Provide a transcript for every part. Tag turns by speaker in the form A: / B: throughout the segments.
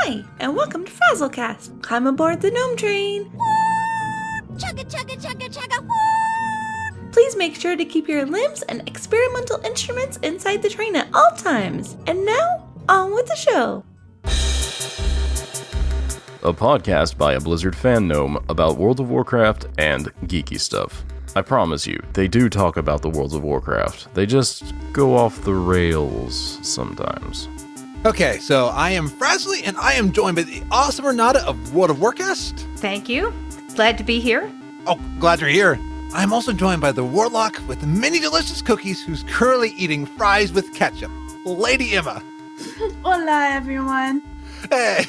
A: Hi, and welcome to FrazlCast. Climb aboard the Gnome Train.
B: Woo! Chugga, chugga, chugga, chugga, woo!
A: Please make sure to keep your limbs and experimental instruments inside the train at all times. And now, on with the show.
C: A podcast by a Blizzard fan gnome about World of Warcraft and geeky stuff. I promise you, they do talk about the World of Warcraft. They just go off the rails sometimes.
D: Okay, so I am Frazley, and I am joined by the awesome Renata of World of Warcast.
E: Thank you. Glad to be here.
D: Oh, glad you're here. I'm also joined by the Warlock with many delicious cookies who's currently eating fries with ketchup, Lady Emma.
F: Hola, everyone.
D: Hey.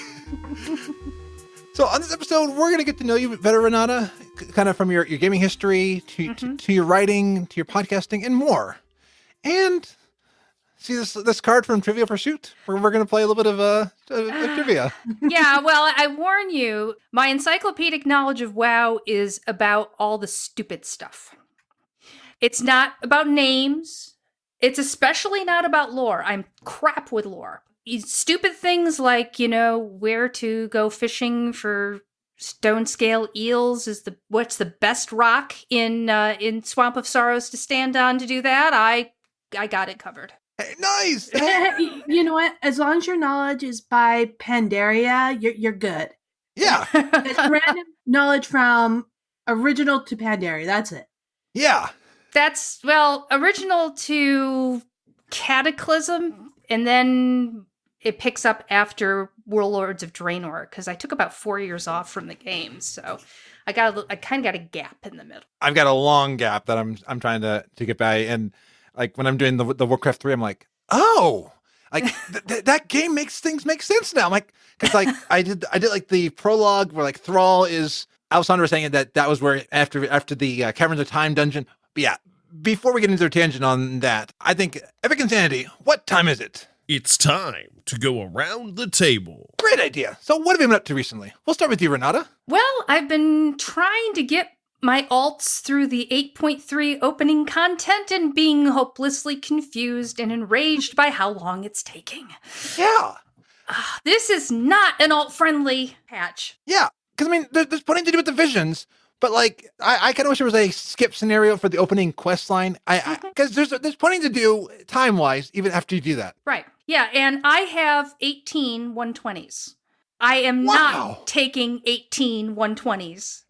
D: So on this episode, we're going to get to know you better, Renata, kind of from your gaming history to your writing, to your podcasting, and more. And see this card from Trivia Pursuit? We're going to play a little bit of trivia.
E: Yeah, well, I warn you, my encyclopedic knowledge of WoW is about all the stupid stuff. It's not about names. It's especially not about lore. I'm crap with lore. Stupid things like, where to go fishing for stone scale eels is what's the best rock in Swamp of Sorrows to stand on to do that. I got it covered.
D: Hey, nice.
F: You know what? As long as your knowledge is by Pandaria, you're good.
D: Yeah.
F: It's random knowledge from original to Pandaria. That's it.
D: Yeah.
E: That's, original to Cataclysm, and then it picks up after Warlords of Draenor, because I took about 4 years off from the game, so I kind of got a gap in the middle.
D: I've got a long gap that I'm trying to get by, and like when I'm doing the Warcraft 3, I'm like, oh, like that game makes things make sense now. I'm like, because like I did like the prologue where like Thrall is. Alessandra was saying that was where after the Caverns of Time dungeon. But yeah, before we get into a tangent on that, I think Epicinsanity. What time is it?
G: It's time to go around the table.
D: Great idea. So what have you been up to recently? We'll start with you, Renata.
E: Well, I've been trying to get my alts through the 8.3 opening content and being hopelessly confused and enraged by how long it's taking.
D: Yeah.
E: This is not an alt-friendly patch.
D: Yeah, because I mean, there's plenty to do with the visions, but like, I kind of wish there was a skip scenario for the opening quest line. Because there's plenty to do time-wise, even after you do that.
E: Right. Yeah, and I have 18 120s. I am not taking 18 120s.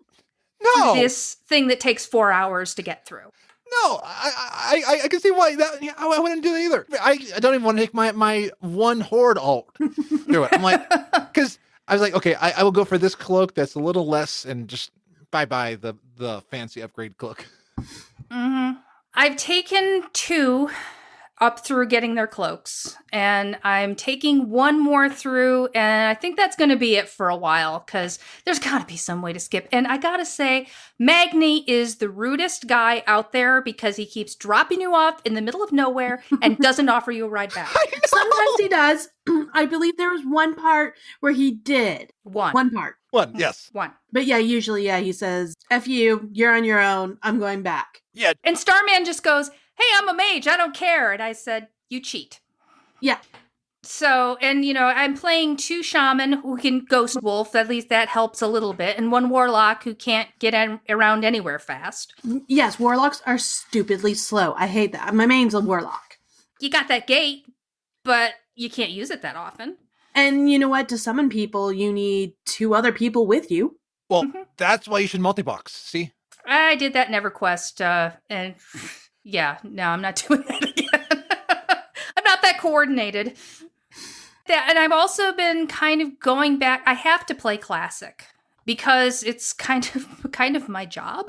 D: No.
E: This thing that takes 4 hours to get through.
D: No, I can see why that. Yeah, I wouldn't do that either. I don't even want to take my one horde alt through it. I'm like, because I was like, okay, I will go for this cloak that's a little less, and just bye the fancy upgrade cloak.
E: Mm-hmm. I've taken 2 up through getting their cloaks, and I'm taking 1 more through, and I think that's going to be it for a while, because there's got to be some way to skip. And I gotta say, Magni is the rudest guy out there, because he keeps dropping you off in the middle of nowhere and doesn't offer you a ride back.
F: Sometimes he does. I believe there was one part where he did. One part.
D: One, yes.
E: One.
F: But yeah, usually, he says, F you, you're on your own, I'm going back.
D: Yeah.
E: And Starman just goes, hey, I'm a mage, I don't care. And I said, you cheat.
F: Yeah.
E: So, and I'm playing 2 shaman who can ghost wolf, at least that helps a little bit, and 1 warlock who can't get around anywhere fast.
F: Yes, warlocks are stupidly slow. I hate that. My main's a warlock.
E: You got that gate, but you can't use it that often.
F: And you know what? To summon people, you need 2 other people with you.
D: Well, that's why you should multi-box, see?
E: I did that in EverQuest, and yeah, no, I'm not doing that again. I'm not that coordinated. And I've also been kind of going back. I have to play Classic because it's kind of my job.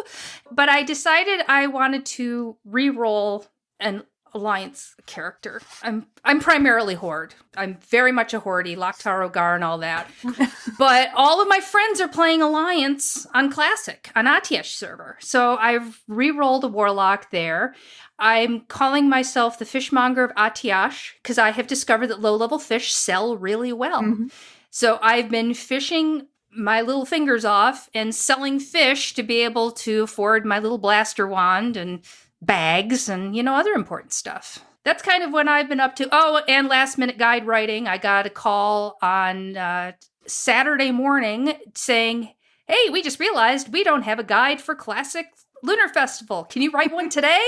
E: But I decided I wanted to re-roll an Alliance character. I'm primarily Horde. I'm very much a Horde, Loktar Ogar and all that. But all of my friends are playing Alliance on Classic, on Atiash server. So I've re-rolled a Warlock there. I'm calling myself the Fishmonger of Atiash because I have discovered that low-level fish sell really well. Mm-hmm. So I've been fishing my little fingers off and selling fish to be able to afford my little blaster wand and bags and, other important stuff. that's kind of what I've been up to. Oh, and last minute guide writing. I got a call on Saturday morning saying, hey, we just realized we don't have a guide for Classic Lunar Festival. Can you write one today?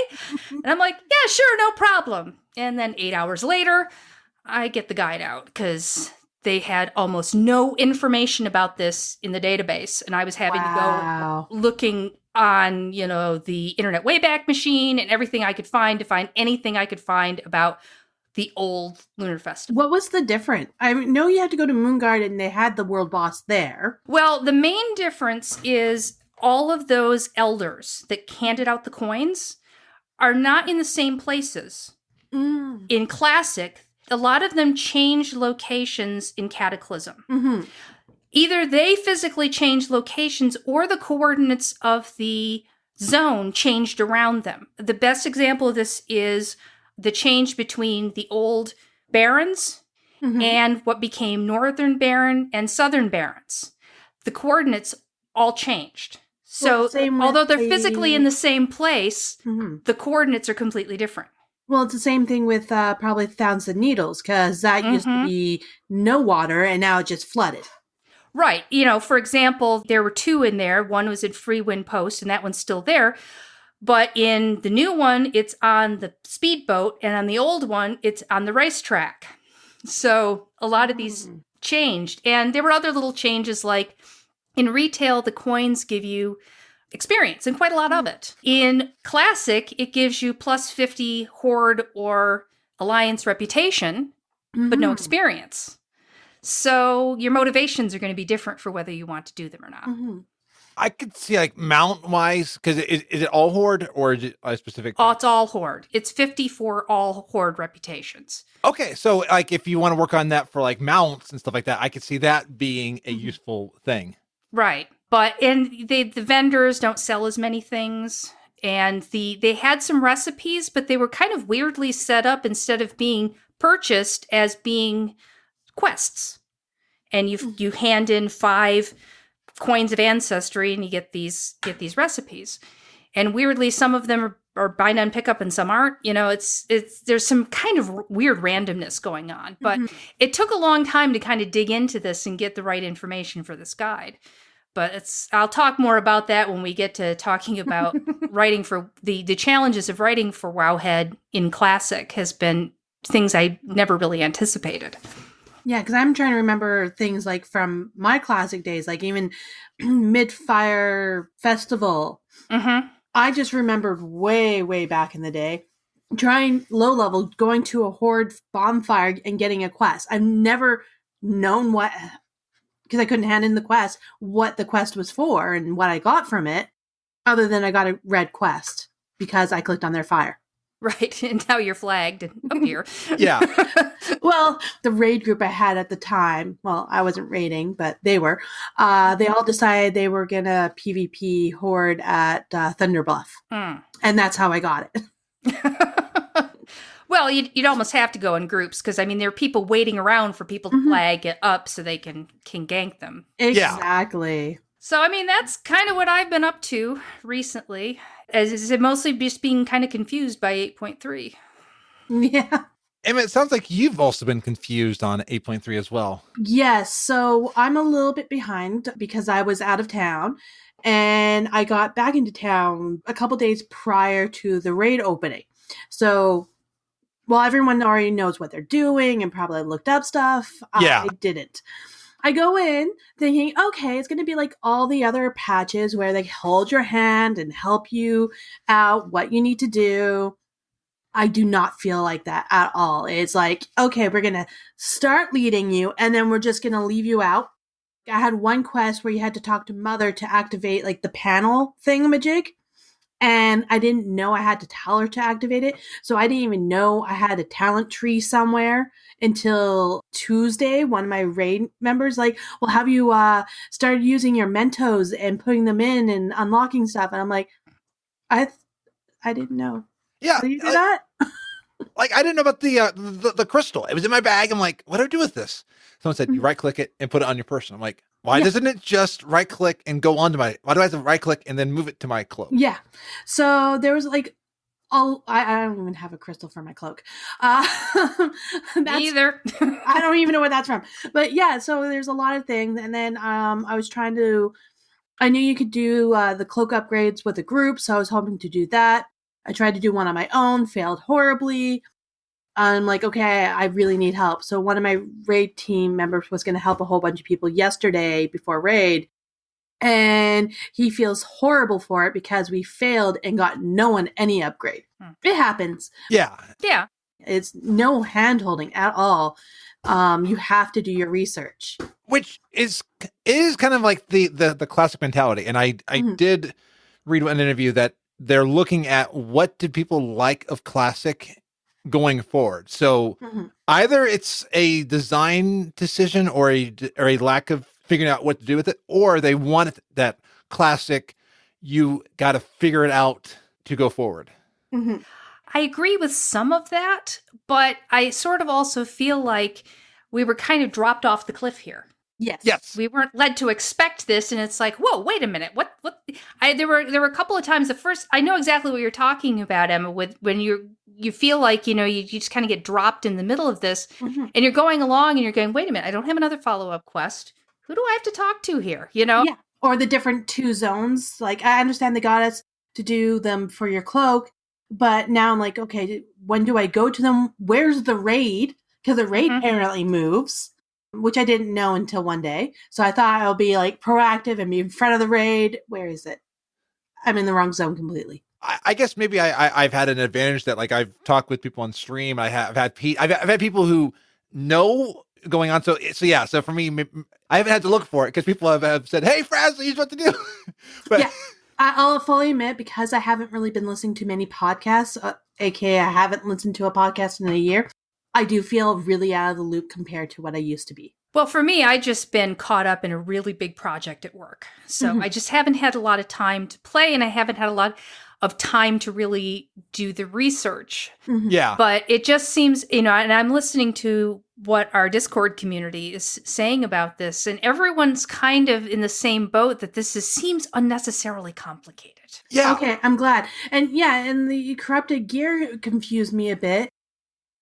E: And I'm like, yeah, sure, no problem. And then 8 hours later, I get the guide out because they had almost no information about this in the database. And I was having to go looking on, the Internet Wayback Machine and everything I could find to find anything I could find about the old Lunar Festival.
F: What was the difference? I know you had to go to Moonguard and they had the world boss there.
E: Well, the main difference is all of those elders that handed out the coins are not in the same places. In Classic, a lot of them changed locations in Cataclysm.
F: Mm-hmm.
E: Either they physically changed locations or the coordinates of the zone changed around them. The best example of this is the change between the old barons and what became Northern Baron and Southern Barons. The coordinates all changed. So although they're physically in the same place, the coordinates are completely different.
F: Well, it's the same thing with probably Thousand Needles, because that used to be no water and now it just flooded.
E: Right. For example, there were 2 in there. One was in Free Wind Post, and that one's still there. But in the new one, it's on the speedboat, and on the old one, it's on the racetrack. So a lot of these changed. And there were other little changes, like in retail, the coins give you experience, and quite a lot of it. In Classic, it gives you plus 50 Horde or Alliance reputation, but no experience. So your motivations are going to be different for whether you want to do them or not.
D: I could see mount-wise, because is it all Horde or is it a specific?
E: Oh, it's all Horde. It's 50 for all Horde reputations.
D: Okay, so if you want to work on that for mounts and stuff like that, I could see that being a useful thing.
E: Right. But the vendors don't sell as many things. And they had some recipes, but they were kind of weirdly set up instead of being purchased as being quests. And you hand in 5 coins of ancestry and you get these recipes. And weirdly, some of them are buy none pickup and some aren't. There's some kind of weird randomness going on. But it took a long time to kind of dig into this and get the right information for this guide. But I'll talk more about that when we get to talking about writing for the challenges of writing for Wowhead in Classic has been things I never really anticipated.
F: Yeah, because I'm trying to remember things from my Classic days, even Midfire Festival. I just remembered way, way back in the day, trying low level, going to a Horde bonfire and getting a quest. I've never known what, because I couldn't hand in the quest, what the quest was for and what I got from it, other than I got a red quest because I clicked on their fire.
E: Right, and now you're flagged. Oh dear.
D: Yeah.
F: Well, the raid group I had at the time, well, I wasn't raiding, but they were, they all decided they were going to PvP Horde at Thunder Bluff. And that's how I got it.
E: Well, you'd almost have to go in groups because, there are people waiting around for people to flag it up so they can gank them.
F: Exactly.
D: Yeah.
E: So, that's kind of what I've been up to recently. Is it mostly just being kind of confused by 8.3?
F: Yeah.
D: And it sounds like you've also been confused on 8.3 as well.
F: Yes. So I'm a little bit behind because I was out of town and I got back into town a couple days prior to the raid opening. So, well, everyone already knows what they're doing and probably looked up stuff.
D: Yeah.
F: I didn't. I go in thinking, okay, it's going to be like all the other patches where they hold your hand and help you out what you need to do. I do not feel like that at all. It's like, okay, we're going to start leading you and then we're just going to leave you out. I had one quest where you had to talk to Mother to activate the panel thingamajig. And I didn't know I had to tell her to activate it. So I didn't even know I had a talent tree somewhere until Tuesday. One of my raid members well, have you started using your Mentos and putting them in and unlocking stuff? And I'm like, I didn't know.
D: Yeah.
F: So you do that?
D: I didn't know about the crystal. It was in my bag. I'm like, what do I do with this? Someone said, you right click it and put it on your person. I'm like, why doesn't it just right click and go onto why do I have to right click and then move it to my cloak?
F: Yeah. So there was I don't even have a crystal for my cloak.
E: Me either.
F: I don't even know where that's from. But yeah, so there's a lot of things. And then I knew you could do the cloak upgrades with a group, so I was hoping to do that. I tried to do one on my own, failed horribly. I'm like, okay, I really need help. So one of my raid team members was going to help a whole bunch of people yesterday before raid. And he feels horrible for it because we failed and got no one any upgrade. It happens.
D: Yeah.
E: Yeah.
F: It's no hand-holding at all. You have to do your research.
D: Which is kind of like the classic mentality. And I did read an interview that they're looking at what did people like of classic going forward. So either it's a design decision or a lack of figuring out what to do with it, or they want that classic, you got to figure it out to go forward.
E: I agree with some of that, but I sort of also feel like we were kind of dropped off the cliff here.
F: Yes.
E: We weren't led to expect this, and it's like, whoa, wait a minute. What? There were a couple of times. I know exactly what you're talking about, Emma, with when you feel like, you just kind of get dropped in the middle of this, and you're going along and you're going, wait a minute, I don't have another follow-up quest. Who do I have to talk to here? Yeah.
F: Or the different 2 zones. Like, I understand they got us to do them for your cloak, but now I'm like, okay, when do I go to them? Where's the raid? Because the raid apparently moves, which I didn't know until one day. So I thought I'll be like proactive and be in front of the raid. Where is it? I'm in the wrong zone completely.
D: I guess maybe I've had an advantage that, like, I've talked with people on stream. I've had people who know going on. So yeah. So for me, I haven't had to look for it because people have said, "Hey, Frazley, here's what to do." But
F: yeah, I'll fully admit, because I haven't really been listening to many podcasts, aka I haven't listened to a podcast in a year, I do feel really out of the loop compared to what I used to be.
E: Well, for me, I just been caught up in a really big project at work. So I just haven't had a lot of time to play, and I haven't had a lot of time to really do the research.
D: Yeah.
E: But it just seems, and I'm listening to what our Discord community is saying about this, and everyone's kind of in the same boat that this seems unnecessarily complicated.
D: Yeah.
F: Okay, I'm glad. And and the corrupted gear confused me a bit.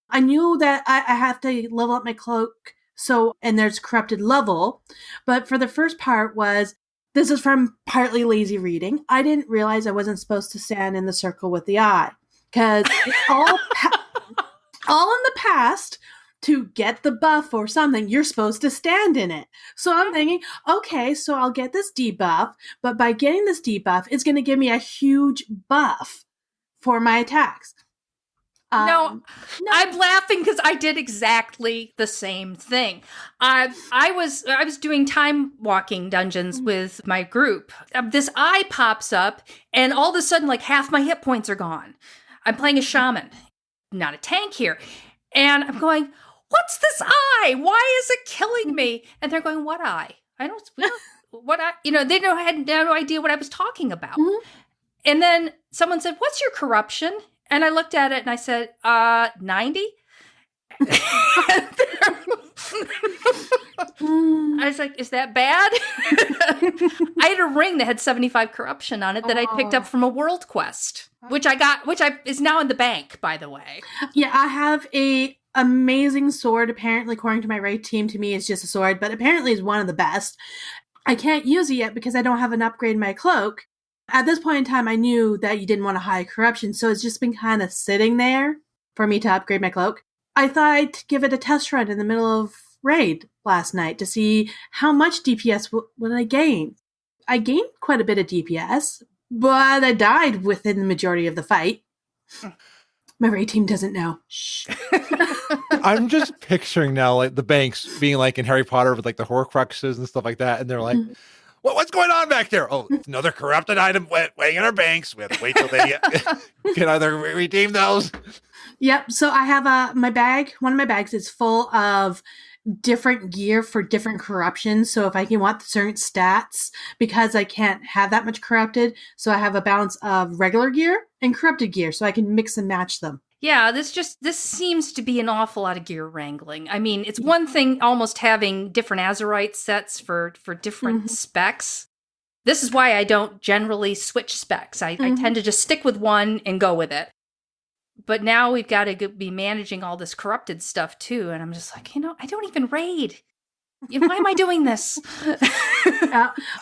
F: I knew that I have to level up my cloak, and there's corrupted level, but for the first part this is from partly lazy reading. I didn't realize I wasn't supposed to stand in the circle with the eye, because all in the past, to get the buff or something, you're supposed to stand in it. So I'm thinking, okay, so I'll get this debuff, but by getting this debuff, it's going to give me a huge buff for my attacks.
E: No, I'm laughing because I did exactly the same thing. I was doing time walking dungeons with my group. This eye pops up, and all of a sudden, like, half my hit points are gone. I'm playing a shaman, not a tank here, and I'm going, "What's this eye? Why is it killing me?" And they're going, "What eye? I don't what eye?" They had no idea what I was talking about. And then someone said, "What's your corruption?" And I looked at it and I said, 90? I was like, is that bad? I had a ring that had 75 corruption on it that I picked up from a world quest, which is now in the bank, by the way.
F: Yeah, I have a amazing sword. Apparently, according to my raid team, to me it's just a sword, but apparently it's one of the best. I can't use it yet because I don't have an upgrade in my cloak. At this point in time, I knew that you didn't want a high corruption, so it's just been kind of sitting there for me to upgrade my cloak. I thought I'd give it a test run in the middle of raid last night to see how much DPS would I gain. I gained quite a bit of DPS, but I died within the majority of the fight. My raid team doesn't know. Shh.
D: I'm just picturing now, like, the banks being like in Harry Potter with, like, the Horcruxes and stuff like that, and they're like, what's going on back there? Oh, it's another corrupted item weighing in our banks. We have to wait till they can either redeem those.
F: Yep. So I have my bag. One of my bags is full of different gear for different corruptions. So if I can want certain stats, because I can't have that much corrupted, so I have a balance of regular gear and corrupted gear, so I can mix and match them.
E: Yeah, this seems to be an awful lot of gear wrangling. I mean, it's one thing almost having different Azerite sets for different specs. This is why I don't generally switch specs. I tend to just stick with one and go with it. But now we've got to be managing all this corrupted stuff too. And I'm just like, I don't even raid. Why am I doing this?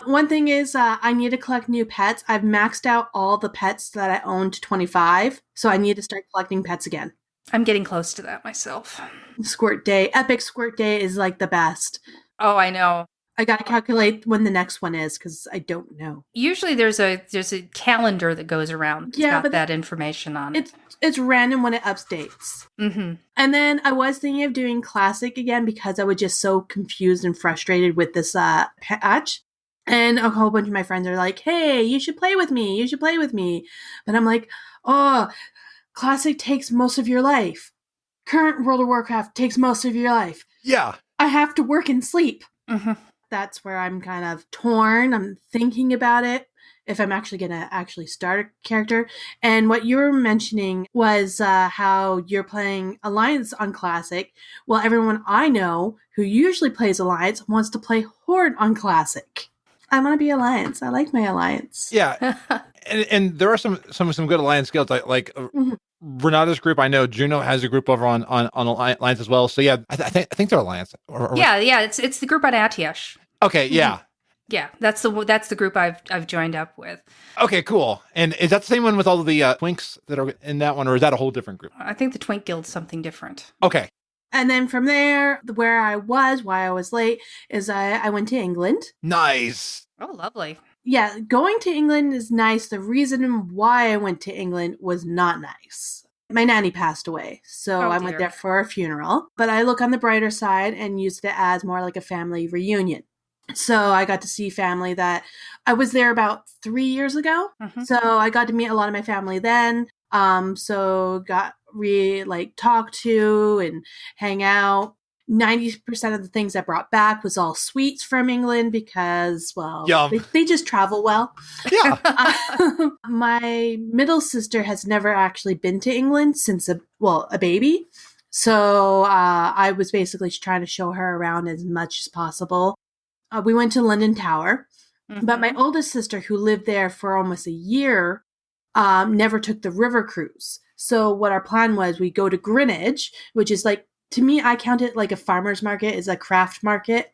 F: One thing is I need to collect new pets. I've maxed out all the pets that I own to 25. So I need to start collecting pets again.
E: I'm getting close to that myself.
F: Squirt Day. Epic Squirt Day is like the best.
E: Oh, I know.
F: I got to calculate when the next one is because I don't know.
E: Usually there's a calendar that goes around. It's got that information on it.
F: It's random when it updates.
E: Mm-hmm.
F: And then I was thinking of doing Classic again because I was just so confused and frustrated with this patch. And a whole bunch of my friends are like, hey, you should play with me. You should play with me. But I'm like, oh, Classic takes most of your life. Current World of Warcraft takes most of your life.
D: Yeah.
F: I have to work and sleep.
E: Mm-hmm.
F: That's where I'm kind of torn. I'm thinking about it, if I'm actually going to actually start a character. And what you were mentioning was how you're playing Alliance on Classic. Well, everyone I know who usually plays Alliance wants to play Horde on Classic. I want to be Alliance. I like my Alliance.
D: Yeah. and there are some good Alliance guilds like Renata's group. I know Juno has a group over on Alliance as well. So yeah, I think they're Alliance.
E: Yeah. It's the group on Atiesh.
D: Okay. Yeah.
E: Yeah, that's the group I've joined up with.
D: Okay, cool. And is that the same one with all of the twinks that are in that one, or is that a whole different group?
E: I think the Twink Guild's something different.
D: Okay.
F: And then from there, where I was, why I was late, is I went to England.
D: Nice.
E: Oh, lovely.
F: Yeah, going to England is nice. The reason why I went to England was not nice. My nanny passed away, so I went there for a funeral. But I look on the brighter side and used it as more like a family reunion. So I got to see family that I was there about 3 years ago. Mm-hmm. So I got to meet a lot of my family then. So got talk to and hang out. 90% of the things I brought back was all sweets from England because, well, they just travel well.
D: Yeah.
F: My middle sister has never actually been to England since a baby. So I was basically trying to show her around as much as possible. We went to London Tower, but my oldest sister, who lived there for almost a year, never took the river cruise. So what our plan was, we go to Greenwich, which is like, to me, I count it like a farmer's market, is a craft market.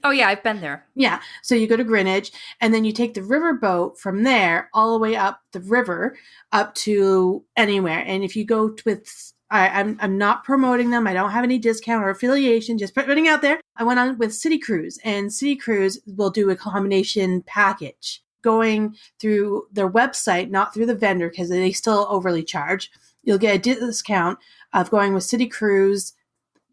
E: Oh, yeah, I've been there.
F: Yeah. So you go to Greenwich, and then you take the river boat from there all the way up the river up to anywhere. And if you go with... I'm not promoting them. I don't have any discount or affiliation, just putting out there. I went on with City Cruise, and City Cruise will do a combination package going through their website, not through the vendor because they still overly charge. You'll get a discount of going with City Cruise,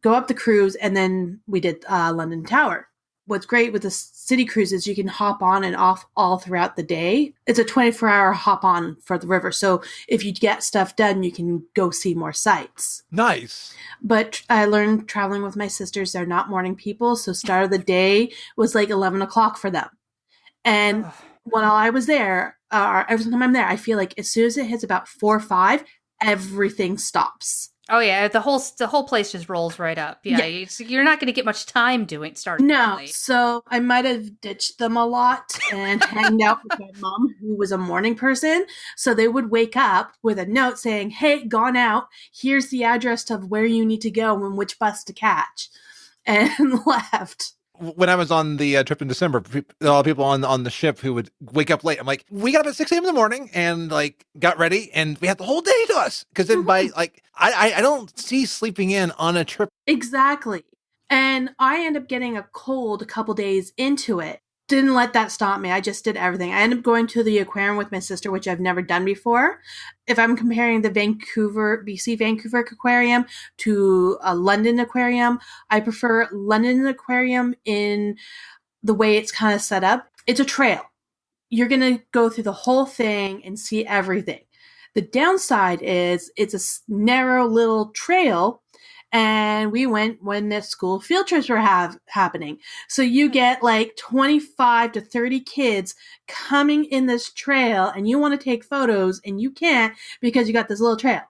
F: go up the cruise, and then we did London Tower. What's great with the City Cruise is you can hop on and off all throughout the day. It's a 24-hour hop on for the river. So if you get stuff done, you can go see more sites.
D: Nice.
F: But I learned traveling with my sisters, they're not morning people. So start of the day was like 11 o'clock for them. And while I was there, every time I'm there, I feel like as soon as it hits about 4 or 5, everything stops.
E: Oh yeah, the whole place just rolls right up. Yeah. You're not going to get much time starting.
F: No,
E: early.
F: So I might have ditched them a lot and hanged out with my mom, who was a morning person. So they would wake up with a note saying, "Hey, gone out. Here's the address of where you need to go and which bus to catch," and left.
D: When I was on the trip in December, a lot of people on the ship who would wake up late. I'm like, we got up at 6 a.m. in the morning and got ready, and we had the whole day to us. Because then I don't see sleeping in on a trip.
F: Exactly. And I end up getting a cold a couple days into it. Didn't let that stop me. I just did everything. I ended up going to the aquarium with my sister, which I've never done before. If I'm comparing the BC Vancouver aquarium to a London aquarium, I prefer London aquarium in the way it's kind of set up. It's a trail. You're going to go through the whole thing and see everything. The downside is it's a narrow little trail. And we went when the school field trips were happening. So you get 25 to 30 kids coming in this trail, and you want to take photos, and you can't because you got this little trail.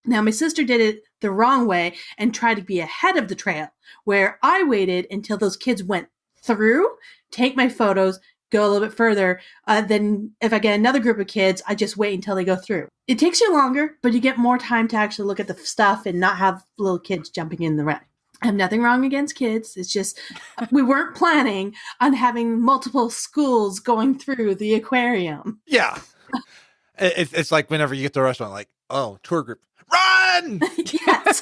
F: Now, my sister did it the wrong way and tried to be ahead of the trail, where I waited until those kids went through, take my photos, go a little bit further. Then if I get another group of kids, I just wait until they go through. It takes you longer, but you get more time to actually look at the stuff and not have little kids jumping in the ride. I have nothing wrong against kids. It's just we weren't planning on having multiple schools going through the aquarium.
D: Yeah. It's like whenever you get to a restaurant, like, oh, tour group, run!
F: Yes.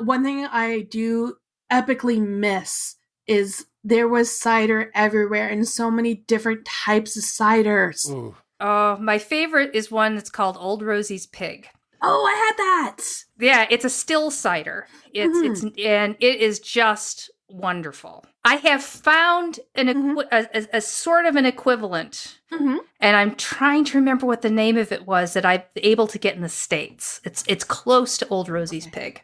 F: One thing I do epically miss is there was cider everywhere and so many different types of ciders.
D: Ooh.
E: Oh, my favorite is one that's called Old Rosie's Pig.
F: Oh, I had that.
E: Yeah, it's a still cider. It's and it is just wonderful. I have found a sort of an equivalent, and I'm trying to remember what the name of it was that I'm able to get in the States. It's close to Old Rosie's Pig.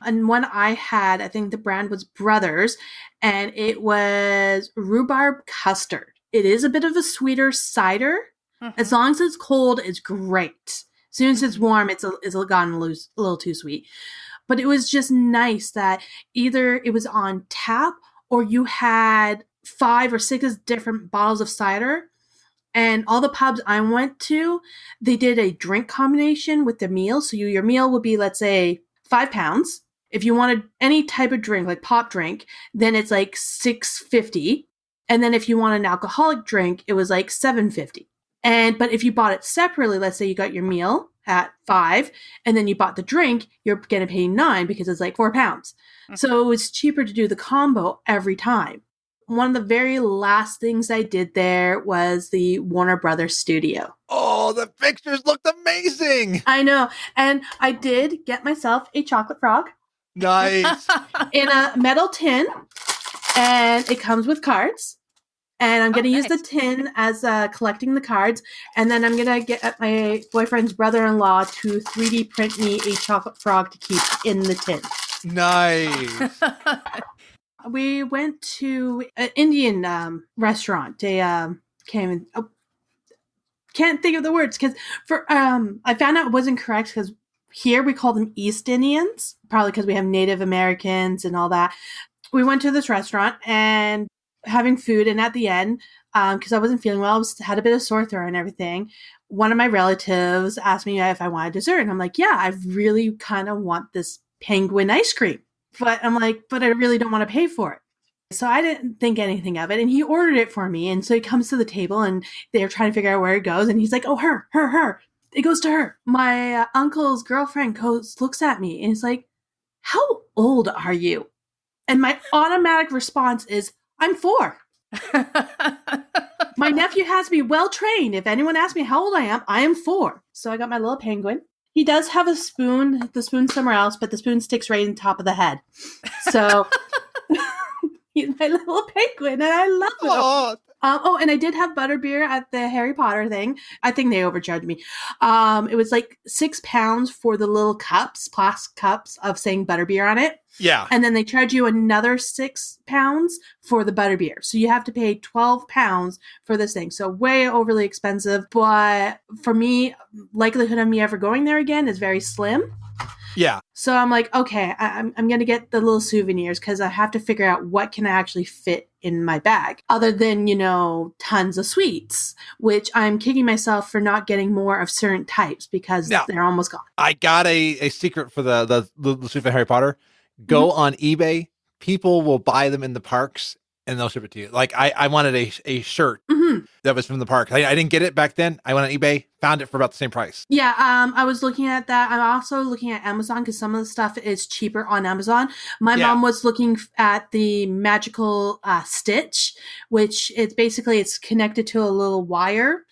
F: And one I had, I think the brand was Brothers, and it was rhubarb custard. It is a bit of a sweeter cider. As long as it's cold, it's great. As soon as it's warm, it's gotten a little too sweet. But it was just nice that either it was on tap or you had 5 or 6 different bottles of cider. And all the pubs I went to, they did a drink combination with the meal. So your meal would be, let's say, £5. If you wanted any type of drink, like pop drink, then it's like $6.50. And then if you want an alcoholic drink, it was like $7.50. But if you bought it separately, let's say you got your meal at $5, and then you bought the drink, you're going to pay $9 because it's like £4. So it was cheaper to do the combo every time. One of the very last things I did there was the Warner Brothers studio.
D: Oh, the pictures looked amazing.
F: I know. And I did get myself a chocolate frog.
D: Nice.
F: In a metal tin, and it comes with cards. And I'm going to use the tin as collecting the cards. And then I'm going to get my boyfriend's brother-in-law to 3D print me a chocolate frog to keep in the tin.
D: Nice.
F: We went to an Indian restaurant. They can't think of the words because I found out it wasn't correct because here we call them East Indians, probably because we have Native Americans and all that. We went to this restaurant and having food, and at the end, because I wasn't feeling well, I had a bit of sore throat and everything. One of my relatives asked me if I wanted dessert, and I'm like, yeah, I really kind of want this penguin ice cream. But I'm like, but I really don't want to pay for it. So I didn't think anything of it, and he ordered it for me. And so he comes to the table, and they're trying to figure out where it goes, and he's like, oh, her. It goes to her. My uncle's girlfriend looks at me, and is like, how old are you? And my automatic response is, I'm 4. My nephew has me well trained. If anyone asks me how old I am 4. So I got my little penguin. He does have a spoon, the spoon's somewhere else, but the spoon sticks right on top of the head. So he's my little penguin, and I love it. And I did have butterbeer at the Harry Potter thing. I think they overcharged me. It was like £6 for the little cups, plastic cups of saying butterbeer on it.
D: Yeah.
F: And then they charge you another £6 for the butterbeer. So you have to pay £12 for this thing. So way overly expensive. But for me, likelihood of me ever going there again is very slim.
D: Yeah.
F: So I'm like, okay, I'm going to get the little souvenirs because I have to figure out what can I actually fit in my bag other than, tons of sweets, which I'm kicking myself for not getting more of certain types because they're almost gone.
D: I got a secret for the suit for Harry Potter. Go on eBay. People will buy them in the parks and they'll ship it to you. Like I wanted a shirt that was from the park. I didn't get it back then. I went on eBay, found it for about the same price.
F: Yeah, I was looking at that. I'm also looking at Amazon because some of the stuff is cheaper on Amazon. My mom was looking at the magical stitch, which it's connected to a little wire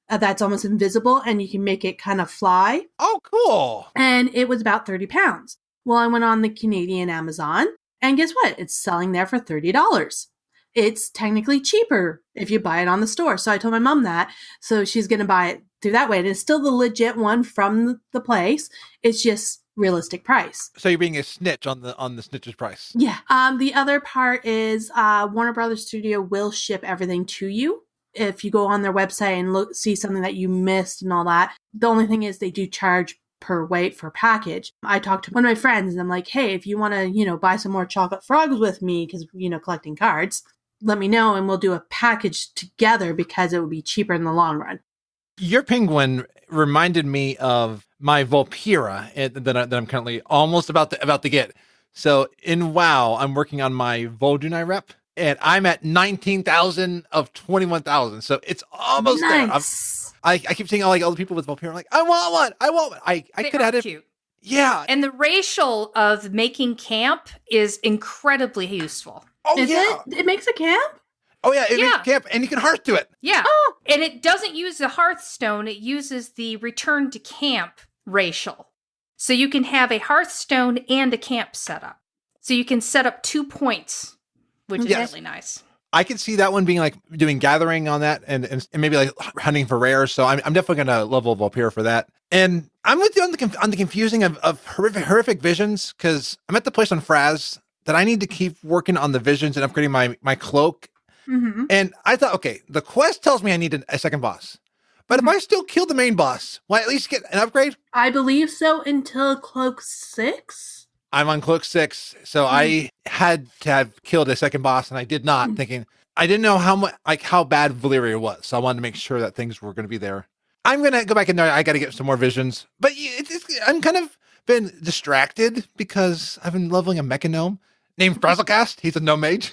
F: that's almost invisible, and you can make it kind of fly.
D: Oh, cool.
F: And it was about £30. Well, I went on the Canadian Amazon, and guess what? It's selling there for $30. It's technically cheaper if you buy it on the store. So I told my mom that. So she's going to buy it through that way. And it's still the legit one from the place. It's just realistic price.
D: So you're being a snitch on the snitch's price.
F: Yeah. The other part is Warner Brothers Studio will ship everything to you. If you go on their website and see something that you missed and all that. The only thing is they do charge per weight for package. I talked to one of my friends and I'm like, hey, if you want to, buy some more chocolate frogs with me, because, collecting cards, let me know and we'll do a package together because it would be cheaper in the long run.
D: Your penguin reminded me of my Vulpera that I'm currently almost about to get. So in WoW, I'm working on my Voldunai rep, and I'm at 19,000 of 21,000. So it's almost there. I keep seeing all like other people with Vulpera. I'm like, I want one. I could have it.
E: Cute.
D: Yeah.
E: And the racial of making camp is incredibly useful.
D: Oh,
F: Is
D: yeah.
F: it makes a camp?
D: Oh, yeah. It
E: Yeah.
D: makes camp, and you can hearth to it.
E: Yeah.
F: Oh.
E: And it doesn't use the Hearthstone. It uses the return to camp racial. So you can have a Hearthstone and a camp setup. So you can set up 2 points, which is really nice.
D: I could see that one being like doing gathering on that and maybe like hunting for rares. So I'm definitely going to level Vulpera for that. And I'm with you on the confusing of horrific visions, because I'm at the place on Fraz that I need to keep working on the visions and upgrading my cloak.
F: Mm-hmm.
D: And I thought, okay, the quest tells me I need a second boss. But if I still kill the main boss, will I at least get an upgrade?
F: I believe so until Cloak 6.
D: I'm on Cloak 6, so I had to have killed a second boss, and I did not, thinking I didn't know how bad Valyria was, so I wanted to make sure that things were going to be there. I'm gonna go back in there. I got to get some more visions, but I'm kind of been distracted because I've been leveling a mecha gnome named FrazlCast. He's a gnome mage.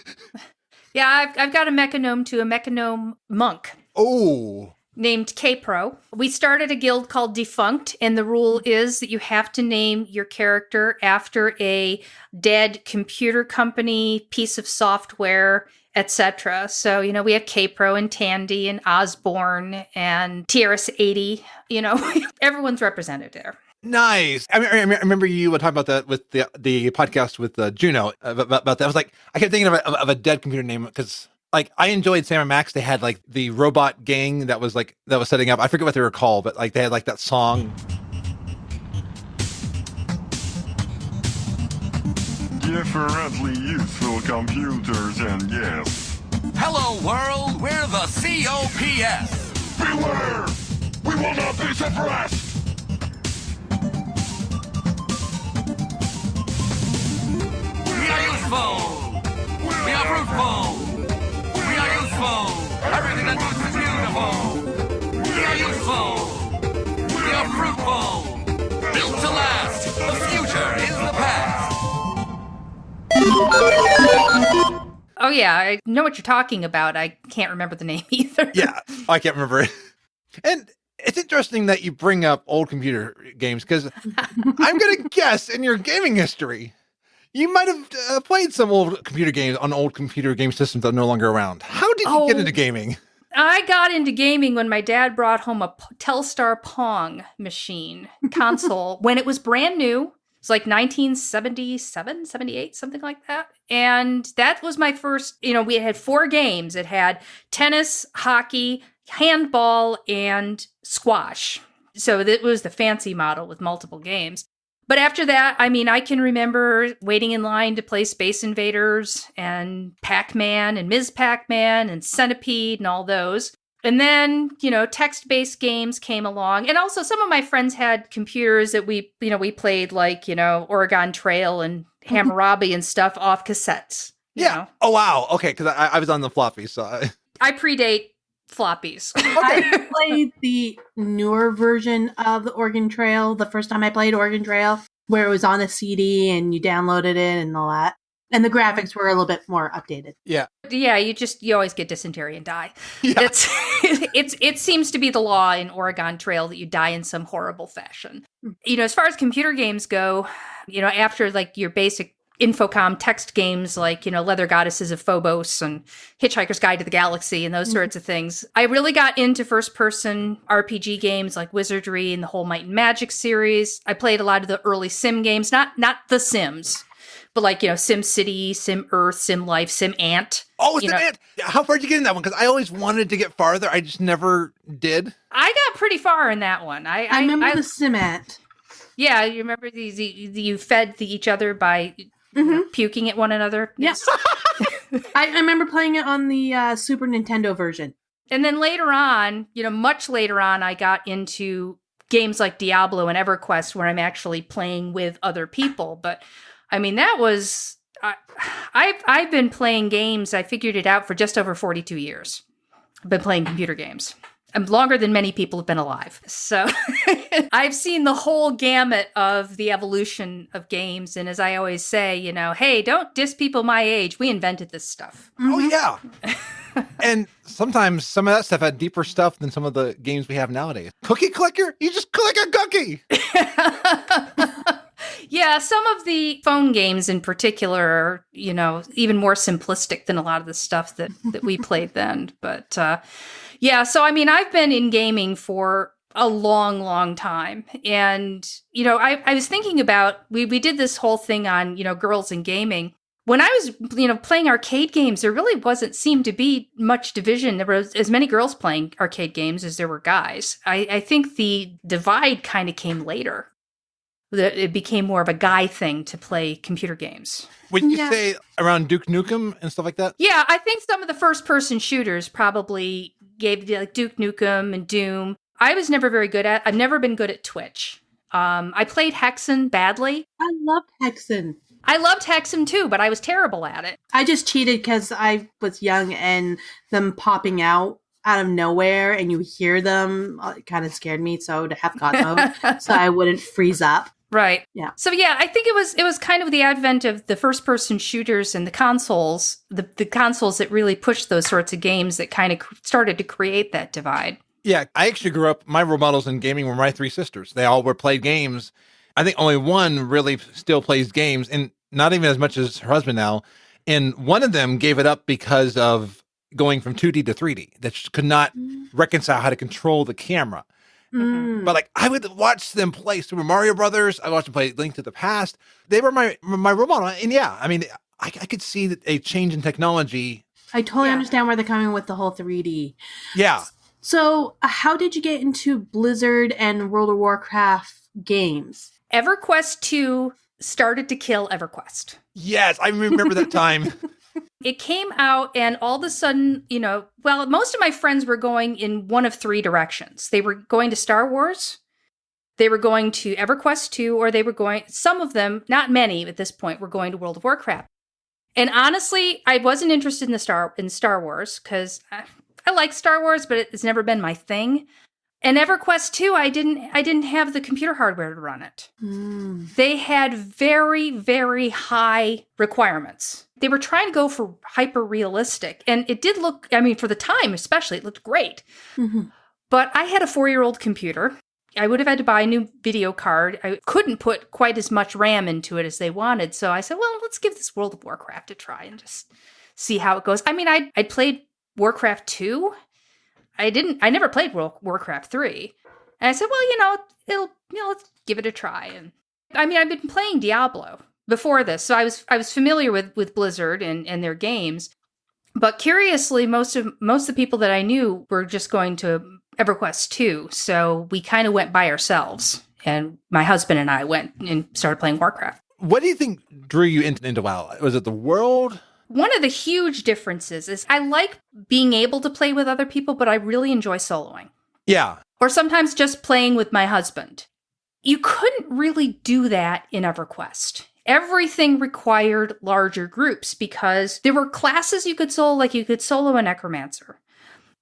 E: Yeah, I've got a Mechanome to a Mechanome monk.
D: Oh.
E: Named K-Pro. We started a guild called Defunct, and the rule is that you have to name your character after a dead computer company, piece of software, etc. So, we have K-Pro and Tandy and Osborne and TRS-80. Everyone's represented there.
D: Nice. I remember you talking about that with the podcast with Juno about that. I was like, I kept thinking of a dead computer name because, like, I enjoyed Sam and Max. They had like the robot gang that was setting up. I forget what they were called, but like they had like that song.
H: Differently useful computers, and yes.
I: Hello, world. We're the COPS.
H: Beware! We will not be suppressed!
I: We are useful. We are fruitful. We are useful. Everything that moves is beautiful. We are useful. We are fruitful. Built to last. The future is the past.
E: Oh, yeah. I know what you're talking about. I can't remember the name either.
D: Yeah, I can't remember it. And it's interesting that you bring up old computer games, because I'm going to guess in your gaming history, you might have played some old computer games on old computer game systems that are no longer around. How did you get into gaming?
E: I got into gaming when my dad brought home a Telstar Pong machine console when it was brand new. It's like 1977, 78, something like that. And that was my first, we had 4 games. It had tennis, hockey, handball, and squash. So that was the fancy model with multiple games. But after that, I can remember waiting in line to play Space Invaders and Pac-Man and Ms. Pac-Man and Centipede and all those. And then, text-based games came along. And also some of my friends had computers that we played like, Oregon Trail and Hammurabi and stuff off cassettes.
D: Yeah. Oh, wow. Okay, because I was on the floppy, so
E: I predate floppies.
F: I played the newer version of the Oregon Trail the first time I played Oregon Trail, where it was on a CD and you downloaded it and all that. And the graphics were a little bit more updated.
D: Yeah.
E: Yeah, you always get dysentery and die.
D: Yeah.
E: It seems to be the law in Oregon Trail that you die in some horrible fashion. As far as computer games go, after like your basic Infocom text games like, Leather Goddesses of Phobos and Hitchhiker's Guide to the Galaxy and those sorts of things, I really got into first-person RPG games like Wizardry and the whole Might and Magic series. I played a lot of the early Sim games, not The Sims, but like, Sim City, Sim Earth, Sim Life, Sim Ant.
D: Oh, Sim Ant! How far did you get in that one? Because I always wanted to get farther. I just never did.
E: I got pretty far in that one. I
F: remember the Sim Ant.
E: Yeah, you remember you fed each other by puking at one another?
F: Yes. I remember playing it on the Super Nintendo version.
E: And then later on, much later on, I got into games like Diablo and EverQuest where I'm actually playing with other people. But, that was I've been playing games. I figured it out for just over 42 years. I've been playing computer games. I'm longer than many people have been alive. So I've seen the whole gamut of the evolution of games. And as I always say, hey, don't diss people my age. We invented this stuff.
D: Oh, yeah. And sometimes some of that stuff had deeper stuff than some of the games we have nowadays. Cookie clicker? You just click a cookie.
E: Yeah, some of the phone games in particular are, even more simplistic than a lot of the stuff that we played then. But yeah, so I mean, I've been in gaming for a long, long time. And, I was thinking about, we did this whole thing on, girls in gaming. When I was, playing arcade games, there really seemed to be much division. There was as many girls playing arcade games as there were guys. I think the divide kind of came later. It became more of a guy thing to play computer games.
D: Would you say around Duke Nukem and stuff like that?
E: Yeah, I think some of the first-person shooters probably gave, like Duke Nukem and Doom. I was never very good at. I've never been good at Twitch. I played Hexen badly.
F: I loved Hexen.
E: I loved Hexen too, but I was terrible at it.
F: I just cheated because I was young and them popping out of nowhere and you hear them kind of scared me. So to have God mode, so I wouldn't freeze up.
E: Right.
F: Yeah.
E: So yeah, I think it was kind of the advent of the first person shooters and the consoles, the consoles that really pushed those sorts of games that kind of started to create that divide.
D: Yeah, I actually grew up, my role models in gaming were my three sisters. They all played games. I think only one really still plays games, and not even as much as her husband now. And one of them gave it up because of going from 2D to 3D, that she could not reconcile how to control the camera. But like, I would watch them play Super Mario Brothers. I watched them play Link to the Past. They were my role model. And yeah, I mean, I could see that a change in technology.
F: I totally understand where they're coming with the whole 3D.
D: Yeah.
F: So how did you get into Blizzard and World of Warcraft games?
E: EverQuest 2 started to kill EverQuest.
D: Yes, I remember that time.
E: It came out and all of a sudden, most of my friends were going in one of three directions. They were going to Star Wars, they were going to EverQuest 2, or they were going, some of them, not many at this point, were going to World of Warcraft. And honestly, I wasn't interested in Star Wars because I like Star Wars, but it's never been my thing. And EverQuest 2, I didn't have the computer hardware to run it. They had very, very high requirements. They were trying to go for hyper realistic, and it did look, I mean, for the time especially, it looked great. But I had a 4-year-old computer. I would have had to buy a new video card. I couldn't put quite as much RAM into it as they wanted. So I said, well, let's give this World of Warcraft a try and just see how it goes. I mean, I'd played Warcraft 2. I never played Warcraft 3. And I said, well, let's give it a try. And I mean, I've been playing Diablo before this, so I was familiar with Blizzard and their games. But curiously, most of the people that I knew were just going to EverQuest 2, so we kind of went by ourselves. And my husband and I went and started playing Warcraft.
D: What do you think drew you into WoW? Was it the world?
E: One of the huge differences is I like being able to play with other people, but I really enjoy soloing.
D: Yeah.
E: Or sometimes just playing with my husband. You couldn't really do that in EverQuest. Everything required larger groups because there were classes you could solo, like you could solo a necromancer.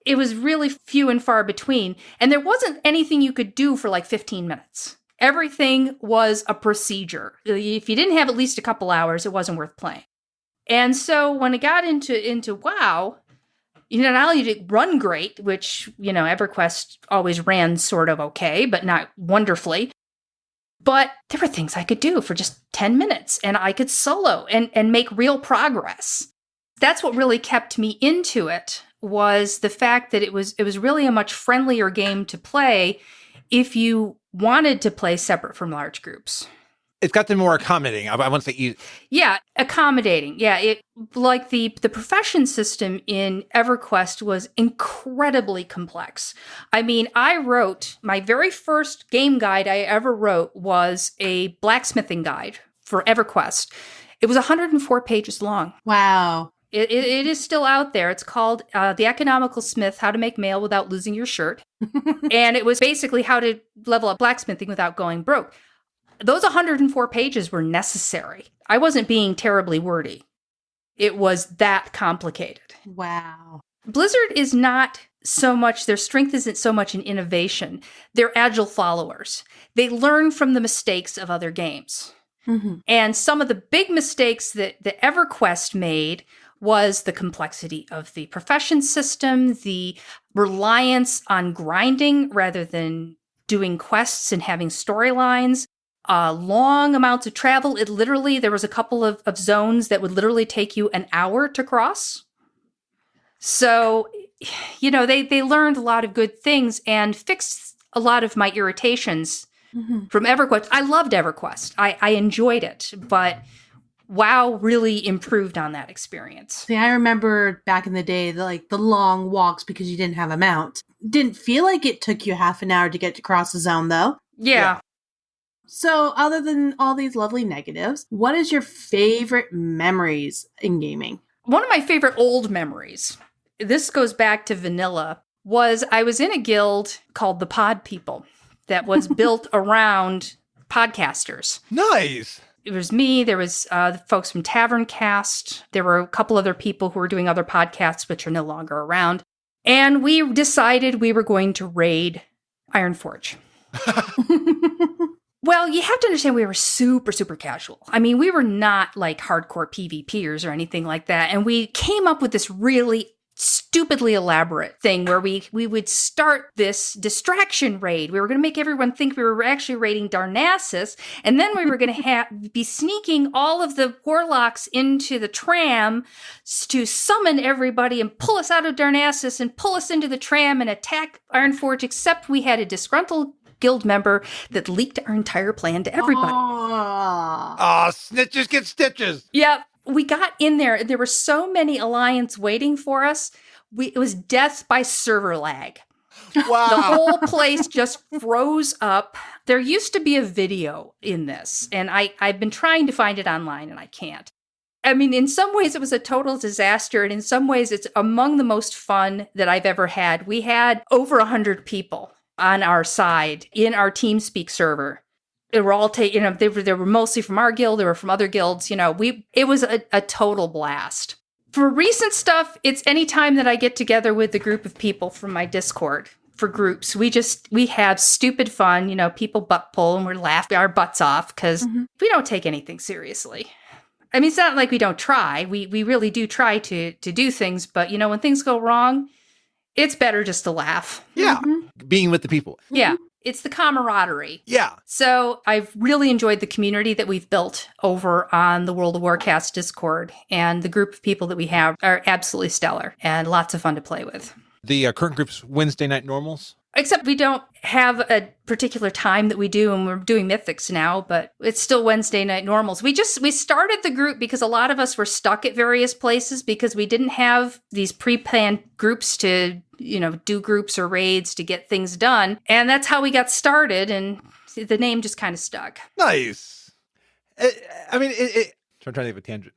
E: It was really few and far between, and there wasn't anything you could do for like 15 minutes. Everything was a procedure. If you didn't have at least a couple hours, it wasn't worth playing. And so when it got into WoW, not only did it run great, which, EverQuest always ran sort of okay, but not wonderfully, but there were things I could do for just 10 minutes, and I could solo and make real progress. That's what really kept me into it, was the fact that it was really a much friendlier game to play if you wanted to play separate from large groups.
D: It's got to be more accommodating. I want to say
E: Yeah, accommodating. Yeah, it like the profession system in EverQuest was incredibly complex. I mean, I wrote my very first game guide I ever wrote was a blacksmithing guide for EverQuest. It was 104 pages long.
F: Wow.
E: It is still out there. It's called The Economical Smith, How to Make Mail Without Losing Your Shirt. And it was basically how to level up blacksmithing without going broke. those 104 pages were necessary. I wasn't being terribly wordy. It was that complicated.
F: Wow.
E: Blizzard is not so much, their strength isn't so much in innovation. They're agile followers. They learn from the mistakes of other games.
F: Mm-hmm.
E: And some of the big mistakes that EverQuest made was the complexity of the profession system, the reliance on grinding rather than doing quests and having storylines, long amounts of travel. There was a couple of zones that would literally take you an hour to cross. So, they learned a lot of good things and fixed a lot of my irritations from EverQuest. I loved EverQuest. I enjoyed it, but WoW really improved on that experience.
F: See, I remember back in the day, the long walks because you didn't have a mount. Didn't feel like it took you half an hour to get across the zone, though.
E: Yeah.
F: So, other than all these lovely negatives, what is your favorite memories in gaming?
E: One of my favorite old memories, this goes back to vanilla, was I was in a guild called the Pod People that was built around podcasters.
D: Nice.
E: It was me, there was the folks from TavernCast, there were a couple other people who were doing other podcasts which are no longer around, and we decided we were going to raid Ironforge. Well, you have to understand we were super, super casual. I mean, we were not like hardcore PvPers or anything like that, and we came up with this really stupidly elaborate thing where we would start this distraction raid. We were going to make everyone think we were actually raiding Darnassus, and then we were going to be sneaking all of the warlocks into the tram to summon everybody and pull us out of Darnassus and pull us into the tram and attack Ironforge, except we had a disgruntled guild member that leaked our entire plan to everybody.
D: Oh, snitches get stitches.
E: Yep. We got in there. There were so many alliance waiting for us. It was death by server lag.
D: Wow.
E: The whole place just froze up. There used to be a video in this, and I've been trying to find it online, and I can't. I mean, in some ways, it was a total disaster, and in some ways, it's among the most fun that I've ever had. We had over 100 people on our side in our TeamSpeak server. They were all they were mostly from our guild. They were from other guilds. It was a total blast. For recent stuff, it's any time that I get together with a group of people from my Discord for groups. We have stupid fun. People butt pull and we're laughing our butts off because we don't take anything seriously. I mean, it's not like we don't try. We really do try to do things, but when things go wrong, it's better just to laugh.
D: Yeah, being with the people.
E: Yeah. It's the camaraderie.
D: Yeah.
E: So I've really enjoyed the community that we've built over on the World of Warcast Discord, and the group of people that we have are absolutely stellar and lots of fun to play with.
D: The current group's Wednesday night normals?
E: Except we don't have a particular time that we do, and we're doing Mythics now, but it's still Wednesday night normals. We started the group because a lot of us were stuck at various places because we didn't have these pre-planned groups to, do groups or raids to get things done. And that's how we got started, and the name just kind of stuck.
D: Nice. I'm trying to think of a tangent.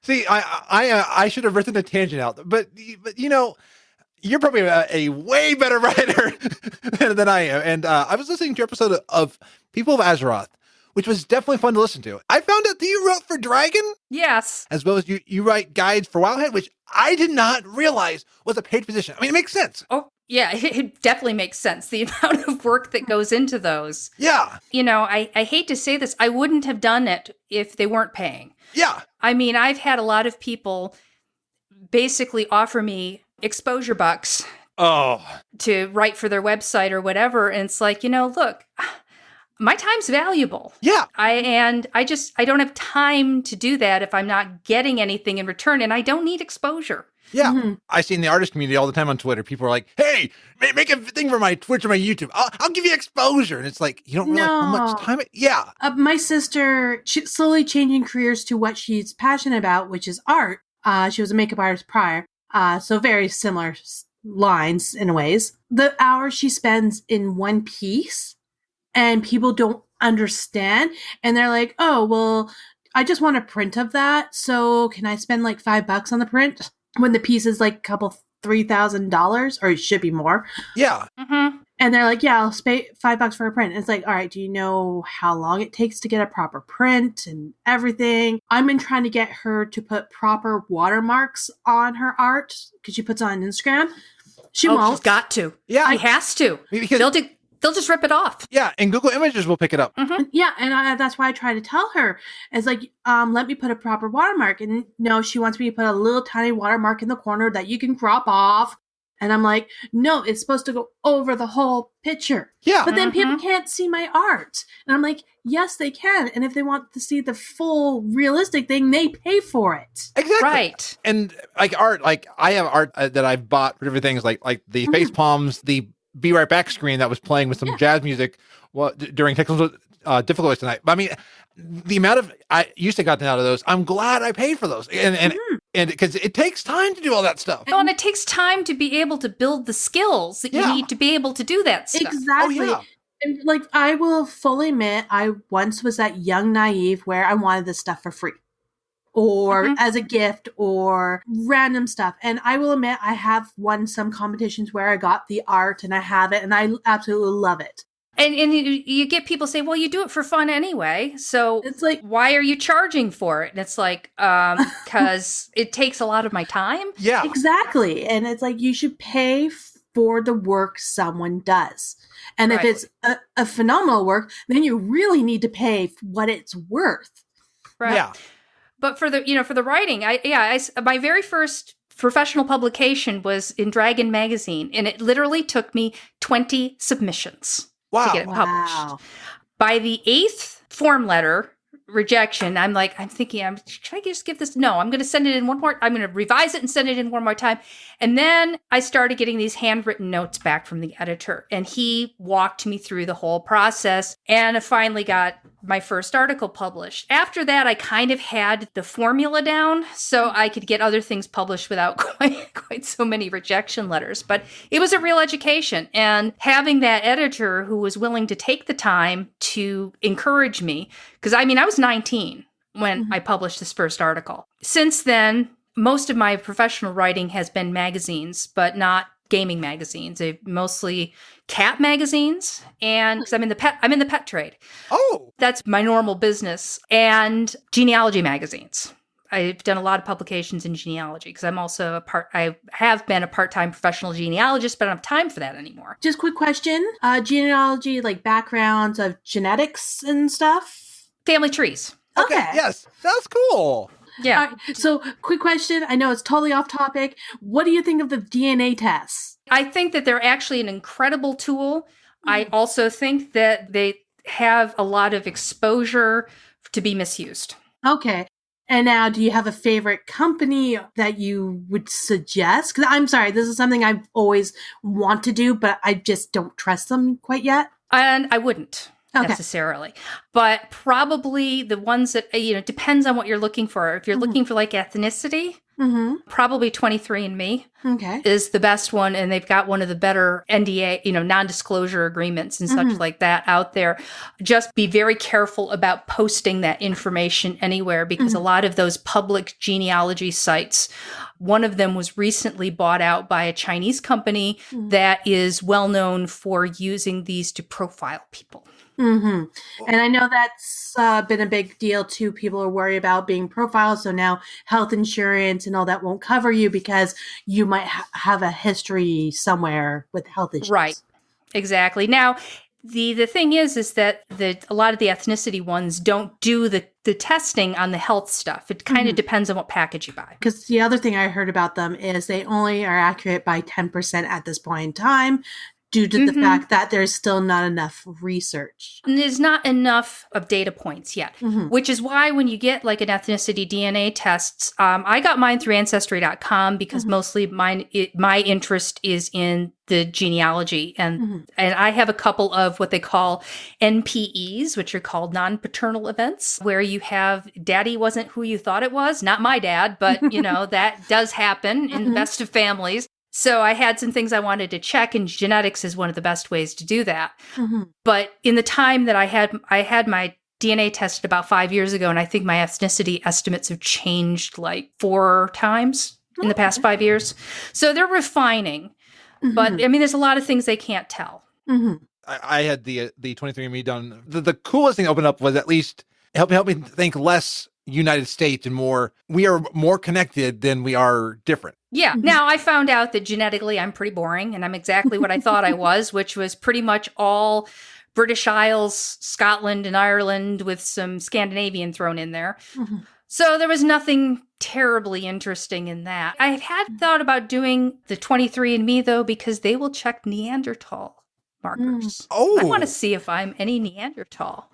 D: See, I should have written a tangent out, but you're probably a way better writer than I am. And I was listening to your episode of People of Azeroth, which was definitely fun to listen to. I found out that you wrote for Dragon.
E: Yes.
D: As well as you write guides for Wowhead, which I did not realize was a paid position. I mean, it makes sense.
E: Oh, yeah, it definitely makes sense. The amount of work that goes into those.
D: Yeah.
E: I hate to say this. I wouldn't have done it if they weren't paying.
D: Yeah.
E: I mean, I've had a lot of people basically offer me exposure bucks to write for their website or whatever. And it's like, look, my time's valuable.
D: Yeah.
E: I don't have time to do that if I'm not getting anything in return, and I don't need exposure.
D: Yeah. Mm-hmm. I see in the artist community all the time on Twitter, people are like, hey, make a thing for my Twitch or my YouTube. I'll give you exposure. And it's like, you don't realize how much time Yeah.
F: My sister, she's slowly changing careers to what she's passionate about, which is art. She was a makeup artist prior. So very similar lines in ways. The hours she spends in one piece and people don't understand. And they're like, oh, well, I just want a print of that. So can I spend like $5 on the print when the piece is like $3,000 or it should be more?
D: Yeah.
E: Mm-hmm.
F: And they're like, yeah, I'll pay $5 for a print. And it's like, all right, do you know how long it takes to get a proper print and everything? I've been trying to get her to put proper watermarks on her art because she puts it on Instagram. She won't.
E: She's got to.
D: Yeah.
E: She has to.
D: Because-
E: They'll just rip it off.
D: Yeah, and Google Images will pick it up.
E: Mm-hmm.
F: Yeah, and that's why I try to tell her. It's like, let me put a proper watermark. And no, she wants me to put a little tiny watermark in the corner that you can crop off. And I'm like, no, it's supposed to go over the whole picture.
D: Yeah.
F: But then people can't see my art. And I'm like, yes, they can. And if they want to see the full realistic thing, they pay for it.
D: Exactly.
E: Right.
D: And like art, like I have art that I've bought for different things, like the face palms, the Be Right Back screen that was playing with some jazz music during technical difficulties tonight. But I mean, the amount of I used to gotten out of those, I'm glad I paid for those. And because it takes time to do all that stuff.
E: Oh, and it takes time to be able to build the skills that you need to be be able to do that stuff.
F: Exactly.
D: Oh, yeah.
F: And like, I will fully admit, I once was that young naive where I wanted this stuff for free or as a gift or random stuff. And I will admit, I have won some competitions where I got the art and I have it and I absolutely love it.
E: And you get people say, well, you do it for fun anyway. So
F: it's like,
E: why are you charging for it? And it's like, because it takes a lot of my time.
D: Yeah,
F: exactly. And it's like, you should pay for the work someone does. And if it's a phenomenal work, then you really need to pay for what it's worth.
E: Right.
D: Yeah.
E: But for the writing, my very first professional publication was in Dragon magazine, and it literally took me 20 submissions.
D: Wow.
E: To get it published. By the 8th form letter rejection, I'm thinking, should I just give this? No, I'm going to send it in one more. I'm going to revise it and send it in one more time. And then I started getting these handwritten notes back from the editor, and he walked me through the whole process. And I finally got my first article published. After that, I kind of had the formula down so I could get other things published without quite so many rejection letters. But it was a real education. And having that editor who was willing to take the time to encourage me, because I was 19 when I published this first article. Since then, most of my professional writing has been magazines, but not gaming magazines. They're mostly cat magazines, and because I'm in the pet trade.
D: Oh,
E: that's my normal business. And genealogy magazines. I've done a lot of publications in genealogy because I'm also I have been a part-time professional genealogist, but I don't have time for that anymore.
F: Just quick question: genealogy, like backgrounds of genetics and stuff.
E: Family trees.
D: Okay. Yes. That's cool.
E: Yeah.
F: Right, so quick question. I know it's totally off topic. What do you think of the DNA tests?
E: I think that they're actually an incredible tool. I also think that they have a lot of exposure to be misused.
F: Okay. And now, do you have a favorite company that you would suggest? Because I'm sorry, this is something I've always want to do, but I just don't trust them quite yet.
E: And I wouldn't. Necessarily, but probably the ones that depends on what you're looking for. If you're looking for like ethnicity, probably 23andMe is the best one, and they've got one of the better NDA, non-disclosure agreements and such like that out there. Just be very careful about posting that information anywhere because a lot of those public genealogy sites. One of them was recently bought out by a Chinese company that is well known for using these to profile people.
F: And I know that's been a big deal too. People are worried about being profiled. So now health insurance and all that won't cover you because you might have a history somewhere with health issues.
E: Right. Exactly. Now, the thing is that a lot of the ethnicity ones don't do the testing on the health stuff. It kind of depends on what package you buy.
F: Because the other thing I heard about them is they only are accurate by 10% at this point in time. Due to the fact that there's still not enough research.
E: And there's not enough of data points yet, which is why when you get like an ethnicity DNA tests, I got mine through Ancestry.com because mostly my interest is in the genealogy. And I have a couple of what they call NPEs, which are called non-paternal events, where you have daddy wasn't who you thought it was. Not my dad, but that does happen in the best of families. So I had some things I wanted to check, and genetics is one of the best ways to do that. But in the time that I had my DNA tested about 5 years ago, and I think my ethnicity estimates have changed like 4 times in the past 5 years. So they're refining. But there's a lot of things they can't tell.
F: Mhm.
D: I had the 23andMe done. The coolest thing opened up was at least help me think less United States and more. We are more connected than we are different.
E: Yeah. Now I found out that genetically I'm pretty boring, and I'm exactly what I thought I was, which was pretty much all British Isles, Scotland, and Ireland with some Scandinavian thrown in there.
F: Mhm.
E: So there was nothing terribly interesting in that. I had thought about doing the 23andMe, though, because they will check Neanderthal markers.
D: Oh.
E: I want to see if I'm any Neanderthal.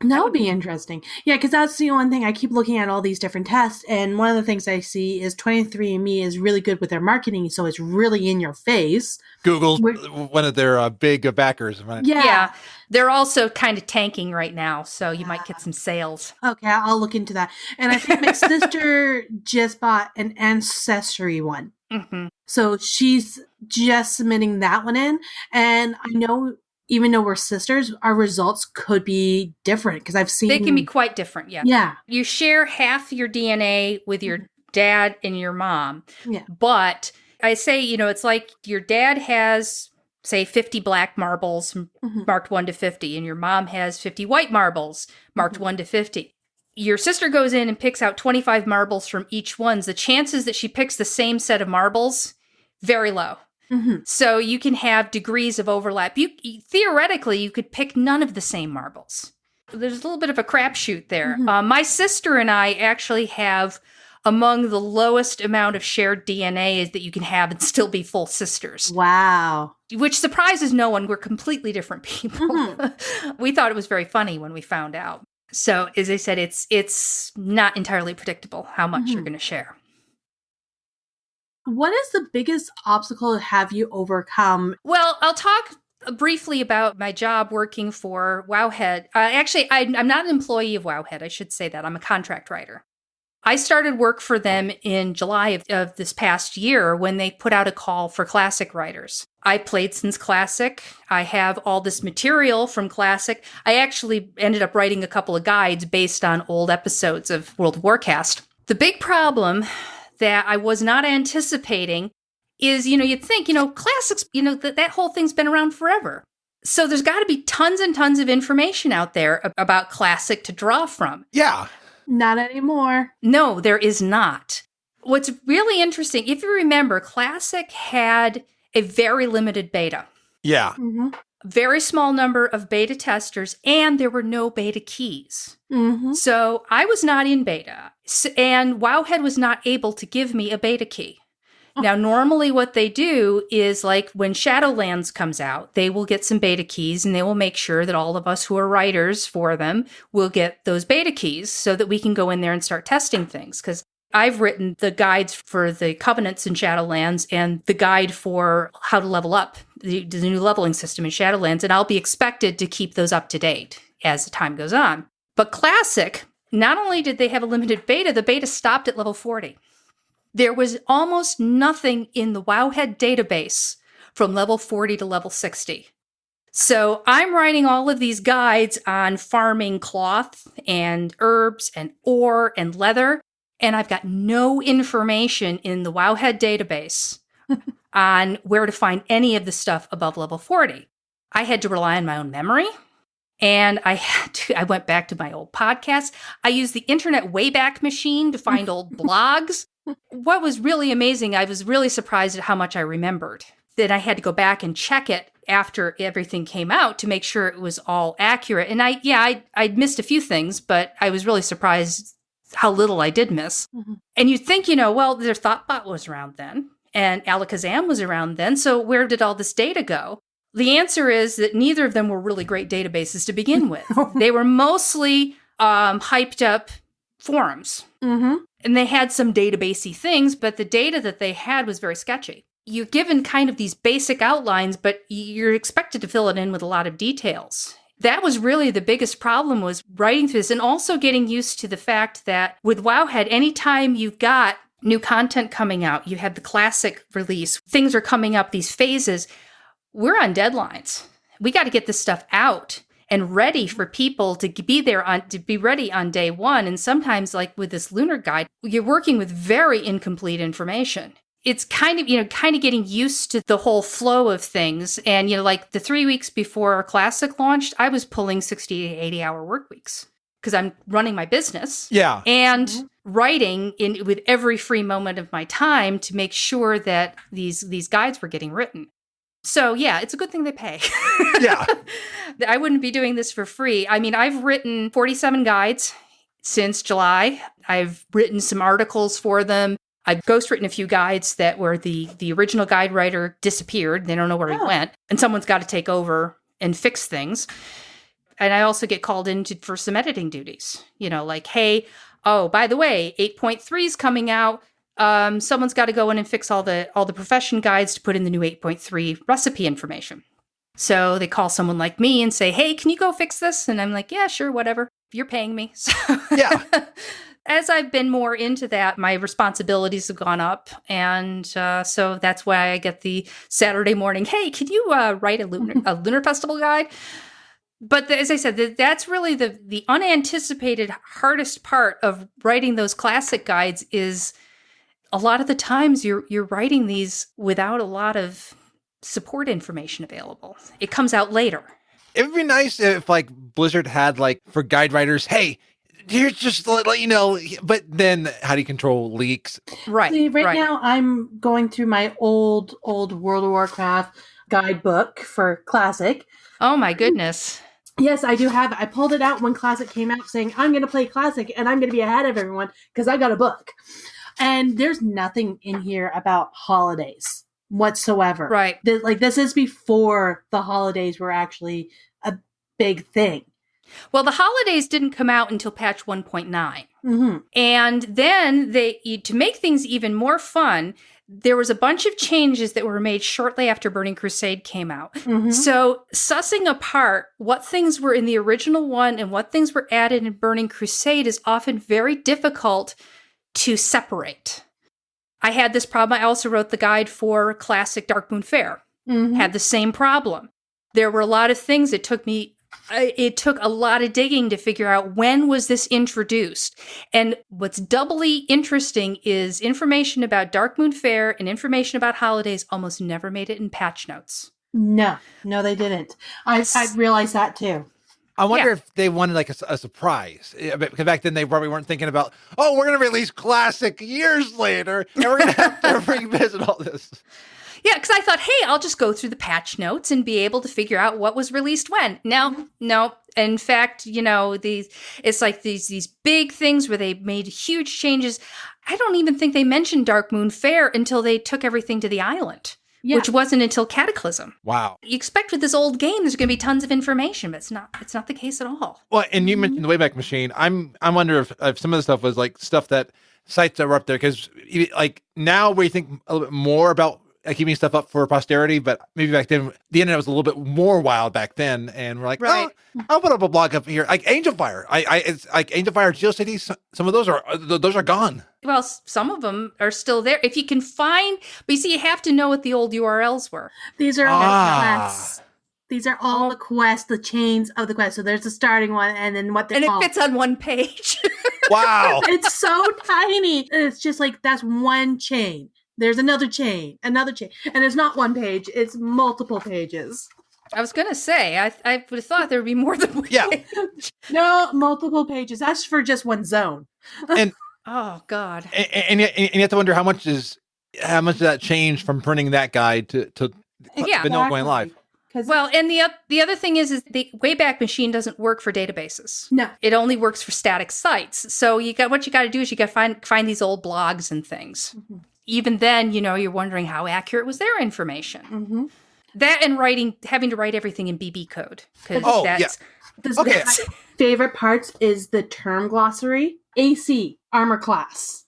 F: That would be interesting. Yeah, because that's the one thing. I keep looking at all these different tests, and one of the things I see is 23andMe is really good with their marketing, so it's really in your face.
D: Google's one of their big backers.
F: Yeah.
E: They're also kind of tanking right now, so you might get some sales.
F: Okay, I'll look into that. And I think my sister just bought an Ancestry one.
E: Mm-hmm.
F: So she's just submitting that one in. And I know, even though we're sisters, our results could be different because I've seen...
E: They can be quite different, yeah.
F: Yeah.
E: You share half your DNA with your dad and your mom.
F: Yeah.
E: But I say, it's like your dad has, say, 50 black marbles marked 1 to 50, and your mom has 50 white marbles marked 1 to 50. Your sister goes in and picks out 25 marbles from each one. The chances that she picks the same set of marbles, very low.
F: Mm-hmm.
E: So you can have degrees of overlap. Theoretically, you could pick none of the same marbles. There's a little bit of a crapshoot there.
F: Mm-hmm.
E: My sister and I actually have among the lowest amount of shared DNA that you can have and still be full sisters.
F: Wow.
E: Which surprises no one. We're completely different people.
F: Mm-hmm.
E: We thought it was very funny when we found out. So, as I said, it's not entirely predictable how much you're going to share.
F: What is the biggest obstacle have you overcome?
E: Well, I'll talk briefly about my job working for Wowhead. Actually, I'm not an employee of Wowhead. I should say that. I'm a contract writer. I started work for them in July of this past year when they put out a call for Classic writers. I played since Classic. I have all this material from Classic. I actually ended up writing a couple of guides based on old episodes of World of Warcast. The big problem that I was not anticipating is, you'd think, Classics, that whole thing's been around forever. So there's got to be tons and tons of information out there about Classic to draw from.
D: Yeah.
F: Not anymore.
E: No, there is not. What's really interesting, if you remember, Classic had a very limited beta.
D: Yeah.
F: Mm-hmm.
E: Very small number of beta testers, and there were no beta keys.
F: Mm-hmm.
E: So I was not in beta, and Wowhead was not able to give me a beta key. Oh. Now, normally what they do is, like, when Shadowlands comes out, they will get some beta keys, and they will make sure that all of us who are writers for them will get those beta keys so that we can go in there and start testing things. Because I've written the guides for the Covenants in Shadowlands and the guide for how to level up the new leveling system in Shadowlands, and I'll be expected to keep those up to date as the time goes on. But Classic, not only did they have a limited beta, the beta stopped at level 40. There was almost nothing in the Wowhead database from level 40 to level 60. So I'm writing all of these guides on farming cloth and herbs and ore and leather, and I've got no information in the Wowhead database on where to find any of the stuff above level 40. I had to rely on my own memory, and I went back to my old podcasts. I used the Internet Wayback Machine to find old blogs. What was really amazing, I was really surprised at how much I remembered. Then I had to go back and check it after everything came out to make sure it was all accurate. And I'd missed a few things, but I was really surprised how little I did miss. Mm-hmm. And you'd think, well, their Thoughtbot was around then, and Alakazam was around then, so where did all this data go? The answer is that neither of them were really great databases to begin with. They were mostly hyped up forums.
F: Mm-hmm.
E: And they had some databasey things, but the data that they had was very sketchy. You're given kind of these basic outlines, but you're expected to fill it in with a lot of details. That was really the biggest problem, was writing through this and also getting used to the fact that with Wowhead, anytime you've got new content coming out, you have the Classic release, things are coming up, these phases, we're on deadlines. We got to get this stuff out and ready for people to be there to be ready on day one. And sometimes, like with this lunar guide, you're working with very incomplete information. it's kind of getting used to the whole flow of things. And, like the 3 weeks before Classic launched, I was pulling 60 to 80 hour work weeks because I'm running my business.
D: Yeah.
E: And writing with every free moment of my time to make sure that these guides were getting written. So yeah, it's a good thing they pay.
D: Yeah.
E: I wouldn't be doing this for free. I mean, I've written 47 guides since July. I've written some articles for them. I've ghostwritten a few guides that where the original guide writer disappeared. They don't know where he went. And someone's got to take over and fix things. And I also get called in for some editing duties. Like, hey, oh, by the way, 8.3 is coming out. Someone's got to go in and fix all the profession guides to put in the new 8.3 recipe information. So they call someone like me and say, hey, can you go fix this? And I'm like, yeah, sure, whatever. You're paying me. So
D: Yeah.
E: As I've been more into that, my responsibilities have gone up. And so that's why I get the Saturday morning, hey, can you write a Lunar Festival guide? But as I said, that's really the unanticipated hardest part of writing those classic guides is a lot of the times you're writing these without a lot of support information available. It comes out later.
D: It would be nice if like Blizzard had like for guide writers, hey, here's just to let you know, but then how do you control leaks?
E: Right.
F: See, right now I'm going through my old World of Warcraft guidebook for Classic.
E: Oh my goodness.
F: Yes, I do have it. I pulled it out when Classic came out saying, I'm going to play Classic and I'm going to be ahead of everyone because I got a book. And there's nothing in here about holidays whatsoever.
E: Right.
F: This is before the holidays were actually a big thing.
E: Well, the holidays didn't come out until patch 1.9.
F: Mm-hmm.
E: And then to make things even more fun, there was a bunch of changes that were made shortly after Burning Crusade came out.
F: Mm-hmm.
E: So sussing apart what things were in the original one and what things were added in Burning Crusade is often very difficult to separate. I had this problem. I also wrote the guide for Classic Darkmoon Faire.
F: Mm-hmm.
E: Had the same problem. There were a lot of things it took a lot of digging to figure out when was this introduced. And what's doubly interesting is information about Darkmoon Faire and information about holidays almost never made it in patch notes.
F: No, they didn't. I realized that too.
D: I wonder if they wanted like a surprise. Because back then they probably weren't thinking about, oh, we're going to release Classic years later and we're going to have to revisit all this.
E: Yeah, because I thought, hey, I'll just go through the patch notes and be able to figure out what was released when. No. In fact, it's like these big things where they made huge changes. I don't even think they mentioned Darkmoon Faire until they took everything to the island, which wasn't until Cataclysm.
D: Wow.
E: You expect with this old game, there's going to be tons of information, but it's not the case at all.
D: Well, and you mentioned the Wayback Machine. I wonder if some of the stuff was like stuff that sites that were up there, because like now we think a little bit more about keeping stuff up for posterity, but maybe back then the internet was a little bit more wild back then, and we're like,
E: right.
D: Oh, I'll put up a blog up here, like Angel Fire. It's like Angel Fire, GeoCities. Some of those are gone.
E: Well, some of them are still there if you can find. But you see, you have to know what the old URLs were.
F: These are all quests. These are all the quests, the chains of the quest. So there's the starting one, and then what they're called.
E: It fits on one page.
D: Wow,
F: it's so tiny. It's just like that's one chain. There's another chain, and it's not one page; it's multiple pages.
E: I was gonna say, I would have thought there would be more than one page.
F: No, multiple pages. That's for just one zone.
D: And
E: oh god,
D: and you have to wonder how much did that change from printing that guide to vanilla going live.
E: Well, and the other thing is the Wayback Machine doesn't work for databases.
F: No,
E: it only works for static sites. So what you got to do is you got to find these old blogs and things. Mm-hmm. Even then, you're wondering how accurate was their information.
F: Mm-hmm.
E: That and having to write everything in BB code.
F: My favorite parts is the term glossary. AC, armor class.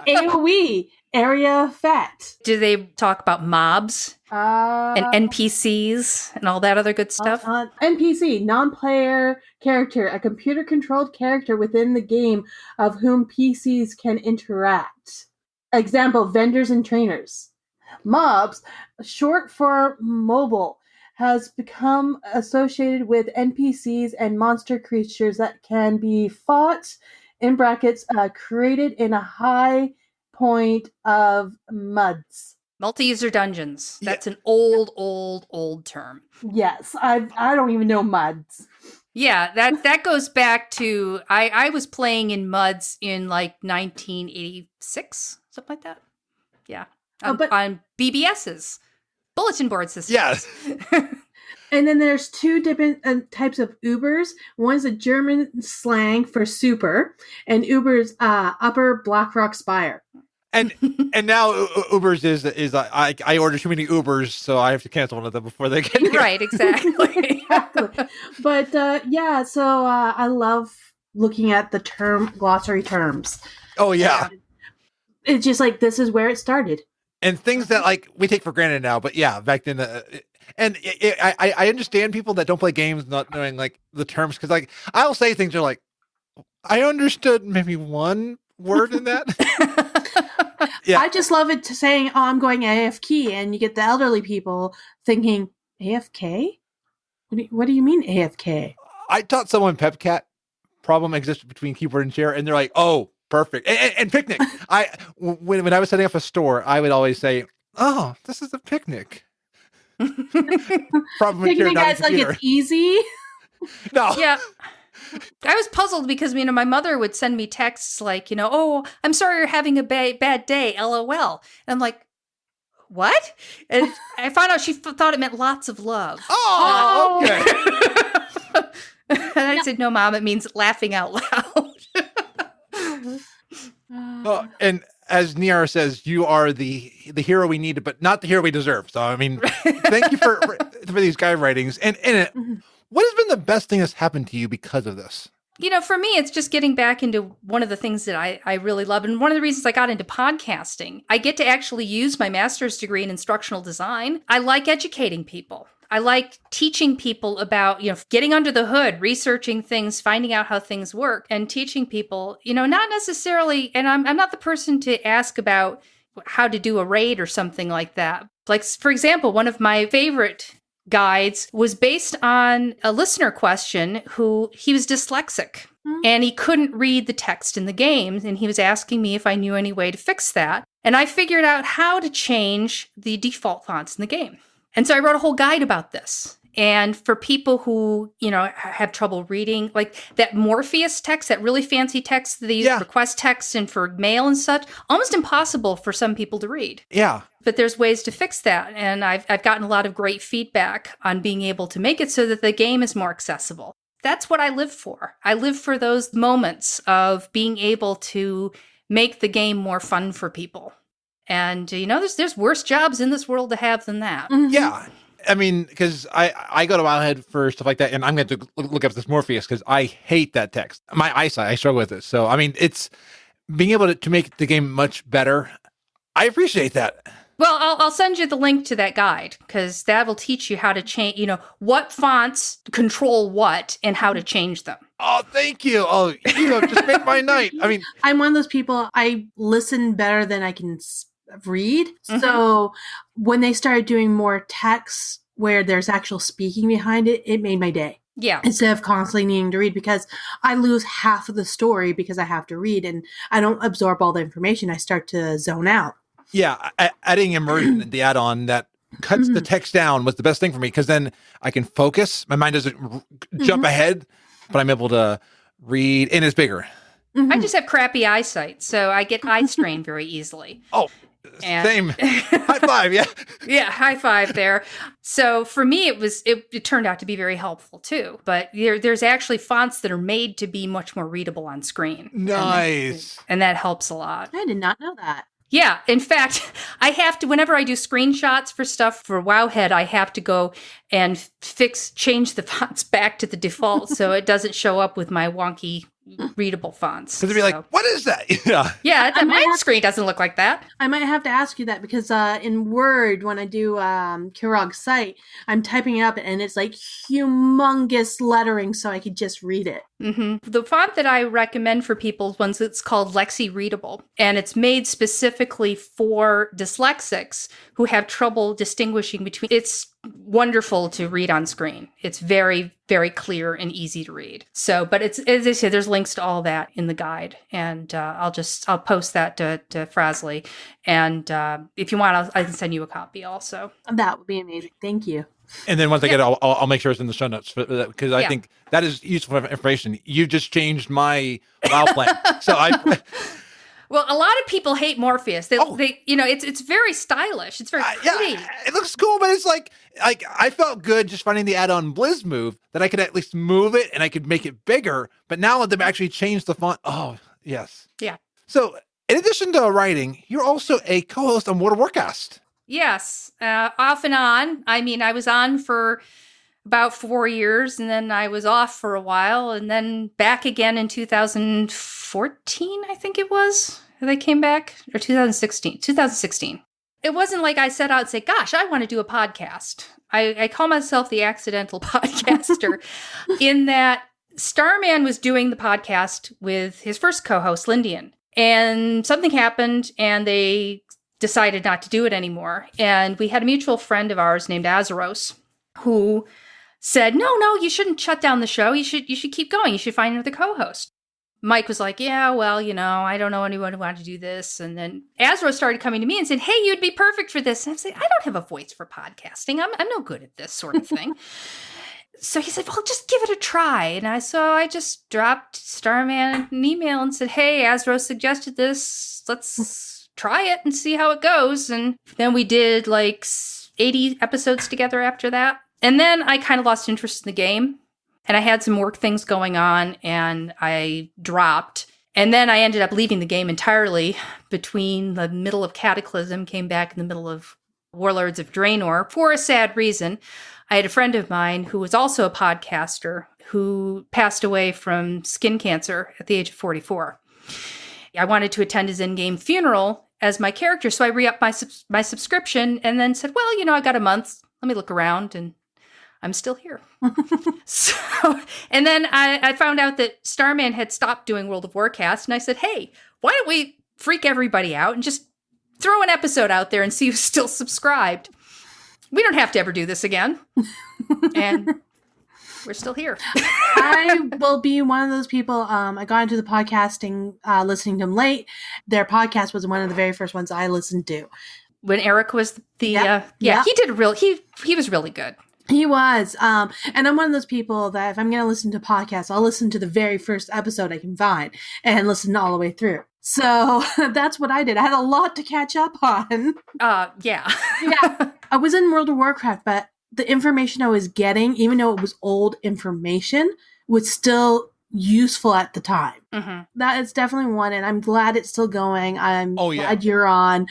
F: AoE, area effect.
E: Do they talk about mobs and NPCs and all that other good stuff?
F: NPC, non-player character, a computer-controlled character within the game of whom PCs can interact. Example, vendors and trainers. Mobs, short for mobile, has become associated with NPCs and monster creatures that can be fought, in brackets, created in a high point of MUDs?
E: Multi-user dungeons. That's an old term.
F: Yes, I don't even know MUDs.
E: Yeah, that goes back to I was playing in MUDs in like 1986, something like that. Yeah, on BBSs, bulletin board systems.
D: Yes.
F: And then there's two different types of Ubers. One's a German slang for super, and Uber's Upper Blackrock Spire.
D: And now Ubers is I order too many Ubers, so I have to cancel one of them before they get here.
E: Right, exactly.
F: Exactly. But so I love looking at the glossary terms.
D: Oh yeah.
F: It's just like, this is where it started.
D: And things that like we take for granted now, but yeah, back then. I understand people that don't play games not knowing like the terms, because like I'll say things that are like, I understood maybe one word in that. Yeah.
F: I just love it saying, "Oh, I'm going AFK," and you get the elderly people thinking, "AFK? What do you mean AFK?"
D: I taught someone PepCat problem exists between keyboard and chair, and they're like, "Oh, perfect." And picnic. When I was setting up a store, I would always say, "Oh, this is a picnic." Problem with
F: Picnic guys like it's easy.
D: No.
E: Yeah. I was puzzled because, my mother would send me texts like, "Oh, I'm sorry you're having a bad day, LOL." And I'm like, what? And I found out she thought it meant lots of love.
D: Oh, okay.
E: And I said, "No, Mom, it means laughing out loud."
D: Oh, and as Niara says, you are the hero we needed, but not the hero we deserve. So, thank you for these guide writings. And what has been the best thing that's happened to you because of this?
E: For me, it's just getting back into one of the things that I really love. And one of the reasons I got into podcasting, I get to actually use my master's degree in instructional design. I like educating people. I like teaching people about, getting under the hood, researching things, finding out how things work, and teaching people, not necessarily, and I'm not the person to ask about how to do a raid or something like that. Like, for example, one of my favorite guides was based on a listener question he was dyslexic and he couldn't read the text in the game, and he was asking me if I knew any way to fix that. And I figured out how to change the default fonts in the game. And so I wrote a whole guide about this. And for people who, have trouble reading, like that Morpheus text, that really fancy text, the request text and for mail and such, almost impossible for some people to read.
D: Yeah.
E: But there's ways to fix that. And I've gotten a lot of great feedback on being able to make it so that the game is more accessible. That's what I live for. I live for those moments of being able to make the game more fun for people. And, there's worse jobs in this world to have than that.
F: Mm-hmm.
D: Yeah. Because I go to Wowhead for stuff like that, and I'm going to look up this Morpheus because I hate that text. My eyesight, I struggle with it. So, it's being able to make the game much better. I appreciate that.
E: Well, I'll send you the link to that guide, because that will teach you how to change, what fonts control what and how to change them.
D: Oh, thank you. Oh, just made my night.
F: I'm one of those people, I listen better than I can read. Mm-hmm. So when they started doing more text where there's actual speaking behind it, it made my day.
E: Yeah.
F: Instead of constantly needing to read, because I lose half of the story because I have to read and I don't absorb all the information. I start to zone out.
D: Yeah. Adding immersion, the add-on that cuts the text down was the best thing for me, because then I can focus. My mind doesn't jump ahead, but I'm able to read, and it's bigger.
E: I just have crappy eyesight, so I get eye strain very easily.
D: Oh, same. High five, yeah.
E: Yeah, high five there. So for me, it turned out to be very helpful too. But there's actually fonts that are made to be much more readable on screen.
D: Nice.
E: And that helps a lot.
F: I did not know that.
E: Yeah, in fact, I have to, whenever I do screenshots for stuff for Wowhead, I have to go and change the fonts back to the default so it doesn't show up with my wonky readable fonts.
D: Because it'd be like, what is that?
E: Yeah, my screen doesn't look like that.
F: I might have to ask you that, because in Word, when I do Kirog's site, I'm typing it up and it's like humongous lettering so I could just read it.
E: Mm-hmm. The font that I recommend for people is one that's called Lexi Readable, and it's made specifically for dyslexics who have trouble distinguishing between. It's wonderful to read on screen. It's very, very clear and easy to read. So, but it's, as I said, there's links to all that in the guide, and I'll post that to Frazley. And if you want, I can send you a copy also.
F: That would be amazing. Thank you.
D: And then once I get it, I'll make sure it's in the show notes because I think that is useful information. You just changed my WoW plan. So
E: Well, a lot of people hate Morpheus. They it's very stylish. It's very pretty.
D: Yeah, it looks cool, but it's like I felt good just finding the add-on Blizz move that I could at least move it and I could make it bigger. But now that they've actually changed the font, oh yes,
E: yeah.
D: So in addition to writing, you're also a co-host on World of Warcast.
E: Yes, off and on. I mean, I was on for about 4 years, and then I was off for a while, and then back again in 2014, I think it was. They came back, or 2016. 2016. It wasn't like I set out and say, gosh, I want to do a podcast. I call myself the accidental podcaster in that Starman was doing the podcast with his first co-host, Lindian, and something happened, and they decided not to do it anymore. And we had a mutual friend of ours named Azeroth who said, no, you shouldn't shut down the show. You should keep going. You should find another co-host. Mike was like, yeah, well, I don't know anyone who wanted to do this. And then Azeroth started coming to me and said, hey, you'd be perfect for this. And I said, I don't have a voice for podcasting. I'm no good at this sort of thing. So he said, well, just give it a try. And I just dropped Starman an email and said, hey, Azeroth suggested this. Let's try it and see how it goes. And then we did like 80 episodes together after that. And then I kind of lost interest in the game, and I had some work things going on, and I dropped. And then I ended up leaving the game entirely between the middle of Cataclysm, came back in the middle of Warlords of Draenor for a sad reason. I had a friend of mine who was also a podcaster who passed away from skin cancer at the age of 44. I wanted to attend his in-game funeral as my character, so I re-upped my subscription and then said, well, I got a month. Let me look around, and I'm still here. And then I found out that Starman had stopped doing World of Warcast, and I said, hey, why don't we freak everybody out and just throw an episode out there and see who's still subscribed? We don't have to ever do this again. And we're still here.
F: I will be one of those people. I got into the podcasting, listening to them late. Their podcast was one of the very first ones I listened to.
E: When Eric was he was really good.
F: He was. And I'm one of those people that if I'm going to listen to podcasts, I'll listen to the very first episode I can find and listen all the way through. So that's what I did. I had a lot to catch up on.
E: Yeah.
F: I was in World of Warcraft, but the information I was getting, even though it was old information, was still useful at the time. Mm-hmm. That is definitely one, and I'm glad it's still going. I'm glad you're on.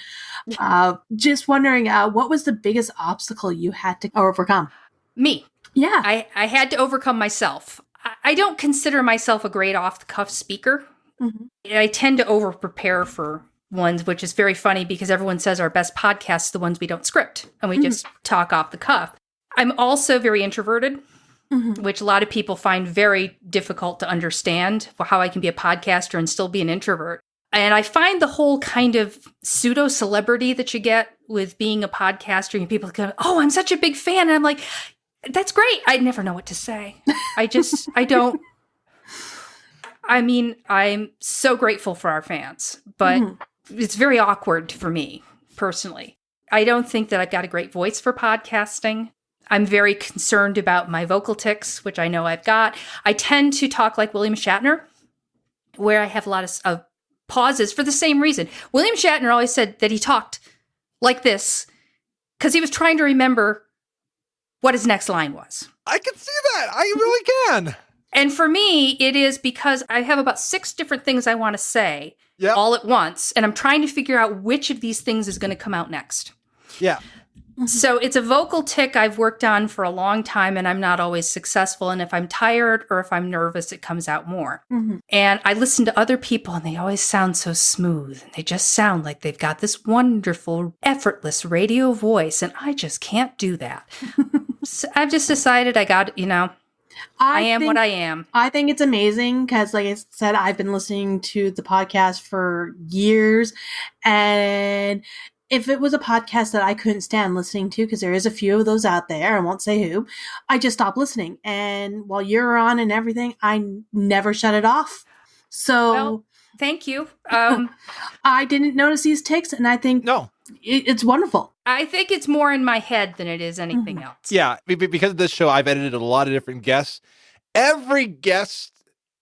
F: Just wondering, what was the biggest obstacle you had to overcome?
E: Me.
F: Yeah.
E: I had to overcome myself. I don't consider myself a great off-the-cuff speaker. Mm-hmm. I tend to over-prepare for ones, which is very funny because everyone says our best podcasts are the ones we don't script, and we just talk off the cuff. I'm also very introverted. Mm-hmm. Which a lot of people find very difficult to understand for how I can be a podcaster and still be an introvert. And I find the whole kind of pseudo celebrity that you get with being a podcaster, and people go, oh, I'm such a big fan. And I'm like, that's great. I never know what to say. I'm so grateful for our fans, but it's very awkward for me personally. I don't think that I've got a great voice for podcasting. I'm very concerned about my vocal tics, which I know I've got. I tend to talk like William Shatner, where I have a lot of pauses for the same reason. William Shatner always said that he talked like this because he was trying to remember what his next line was.
D: I can see that. I really can.
E: And for me, it is because I have about 6 different things I want to say all at once, and I'm trying to figure out which of these things is going to come out next.
D: Yeah.
E: So it's a vocal tic I've worked on for a long time, and I'm not always successful. And if I'm tired or if I'm nervous, it comes out more. Mm-hmm. And I listen to other people, and they always sound so smooth. And they just sound like they've got this wonderful, effortless radio voice, and I just can't do that. So I've just decided I am what I am.
F: I think it's amazing because, like I said, I've been listening to the podcast for years, and if it was a podcast that I couldn't stand listening to, because there is a few of those out there, I won't say who, I just stopped listening. And while you're on and everything, I never shut it off. So
E: Well, thank you.
F: I didn't notice these ticks, and I think it's wonderful.
E: I think it's more in my head than it is anything else.
D: Yeah, because of this show, I've edited a lot of different guests. Every guest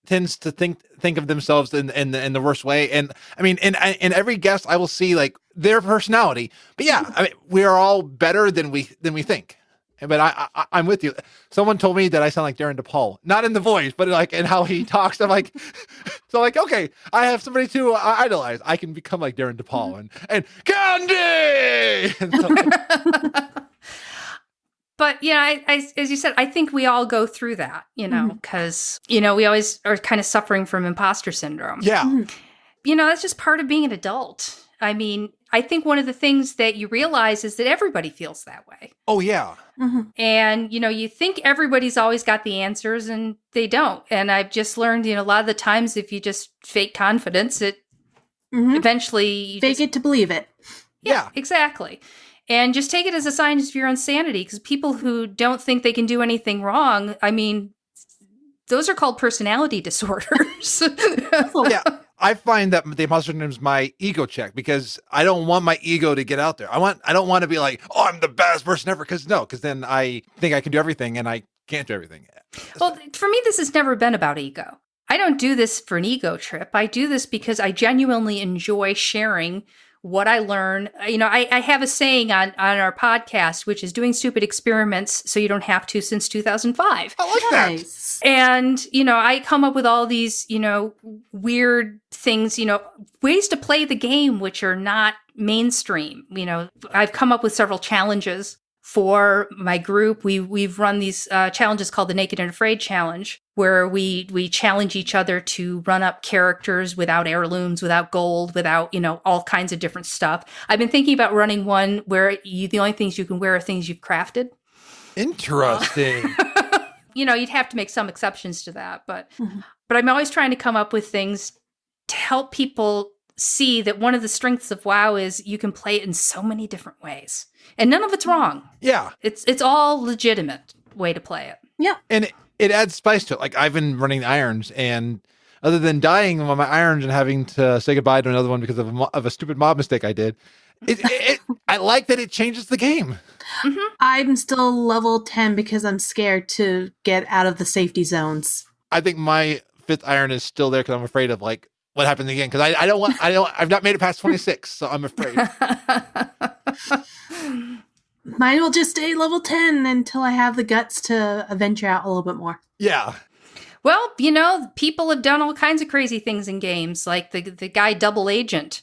D: tends to think of themselves in the worst way, and I mean, in every guest, I will see like their personality. But yeah, I mean, we are all better than we think. But I'm with you. Someone told me that I sound like Darren DePaul, not in the voice, but like in how he talks. I'm like, so like, okay, I have somebody to idolize. I can become like Darren DePaul and Candy. And so,
E: but you know, I as you said, I think we all go through that, you know, because you know we always are kind of suffering from imposter syndrome.
D: Yeah,
E: you know, that's just part of being an adult. I mean, I think one of the things that you realize is that everybody feels that way.
D: Oh, yeah.
E: And, you know, you think everybody's always got the answers and they don't. And I've just learned, you know, a lot of the times if you just fake confidence, it eventually...
F: Fake it to believe it.
E: Yeah, exactly. And just take it as a sign of your insanity, because people who don't think they can do anything wrong, I mean, those are called personality disorders.
D: Yeah. I find that the imposter syndrome is my ego check, because I don't want my ego to get out there. I don't want to be like, oh, I'm the best person ever. Because then I think I can do everything and I can't do everything.
E: Well, for me, this has never been about ego. I don't do this for an ego trip. I do this because I genuinely enjoy sharing what I learn. You know, I have a saying on our podcast, which is doing stupid experiments so you don't have to since 2005.
D: I like that.
E: And, you know, I come up with all these, you know, weird things, you know, ways to play the game, which are not mainstream. You know, I've come up with several challenges for my group. We've run these challenges called the Naked and Afraid Challenge, where we challenge each other to run up characters without heirlooms, without gold, without, you know, all kinds of different stuff. I've been thinking about running one where the only things you can wear are things you've crafted.
D: Interesting.
E: You know, you'd have to make some exceptions to that, but I'm always trying to come up with things to help people see that one of the strengths of WoW is you can play it in so many different ways, and none of it's wrong.
D: Yeah,
E: it's all legitimate way to play it.
F: Yeah,
D: and it adds spice to it. Like, I've been running irons, and other than dying on my irons and having to say goodbye to another one because of a stupid mob mistake I did, I like that it changes the game.
F: I'm still level 10 because I'm scared to get out of the safety zones.
D: I think my 5th iron is still there because I'm afraid of like what happens again. Because I've not made it past 26, so I'm afraid.
F: Mine will just stay level 10 until I have the guts to venture out a little bit more.
D: Yeah.
E: Well, you know, people have done all kinds of crazy things in games, like the guy Double Agent,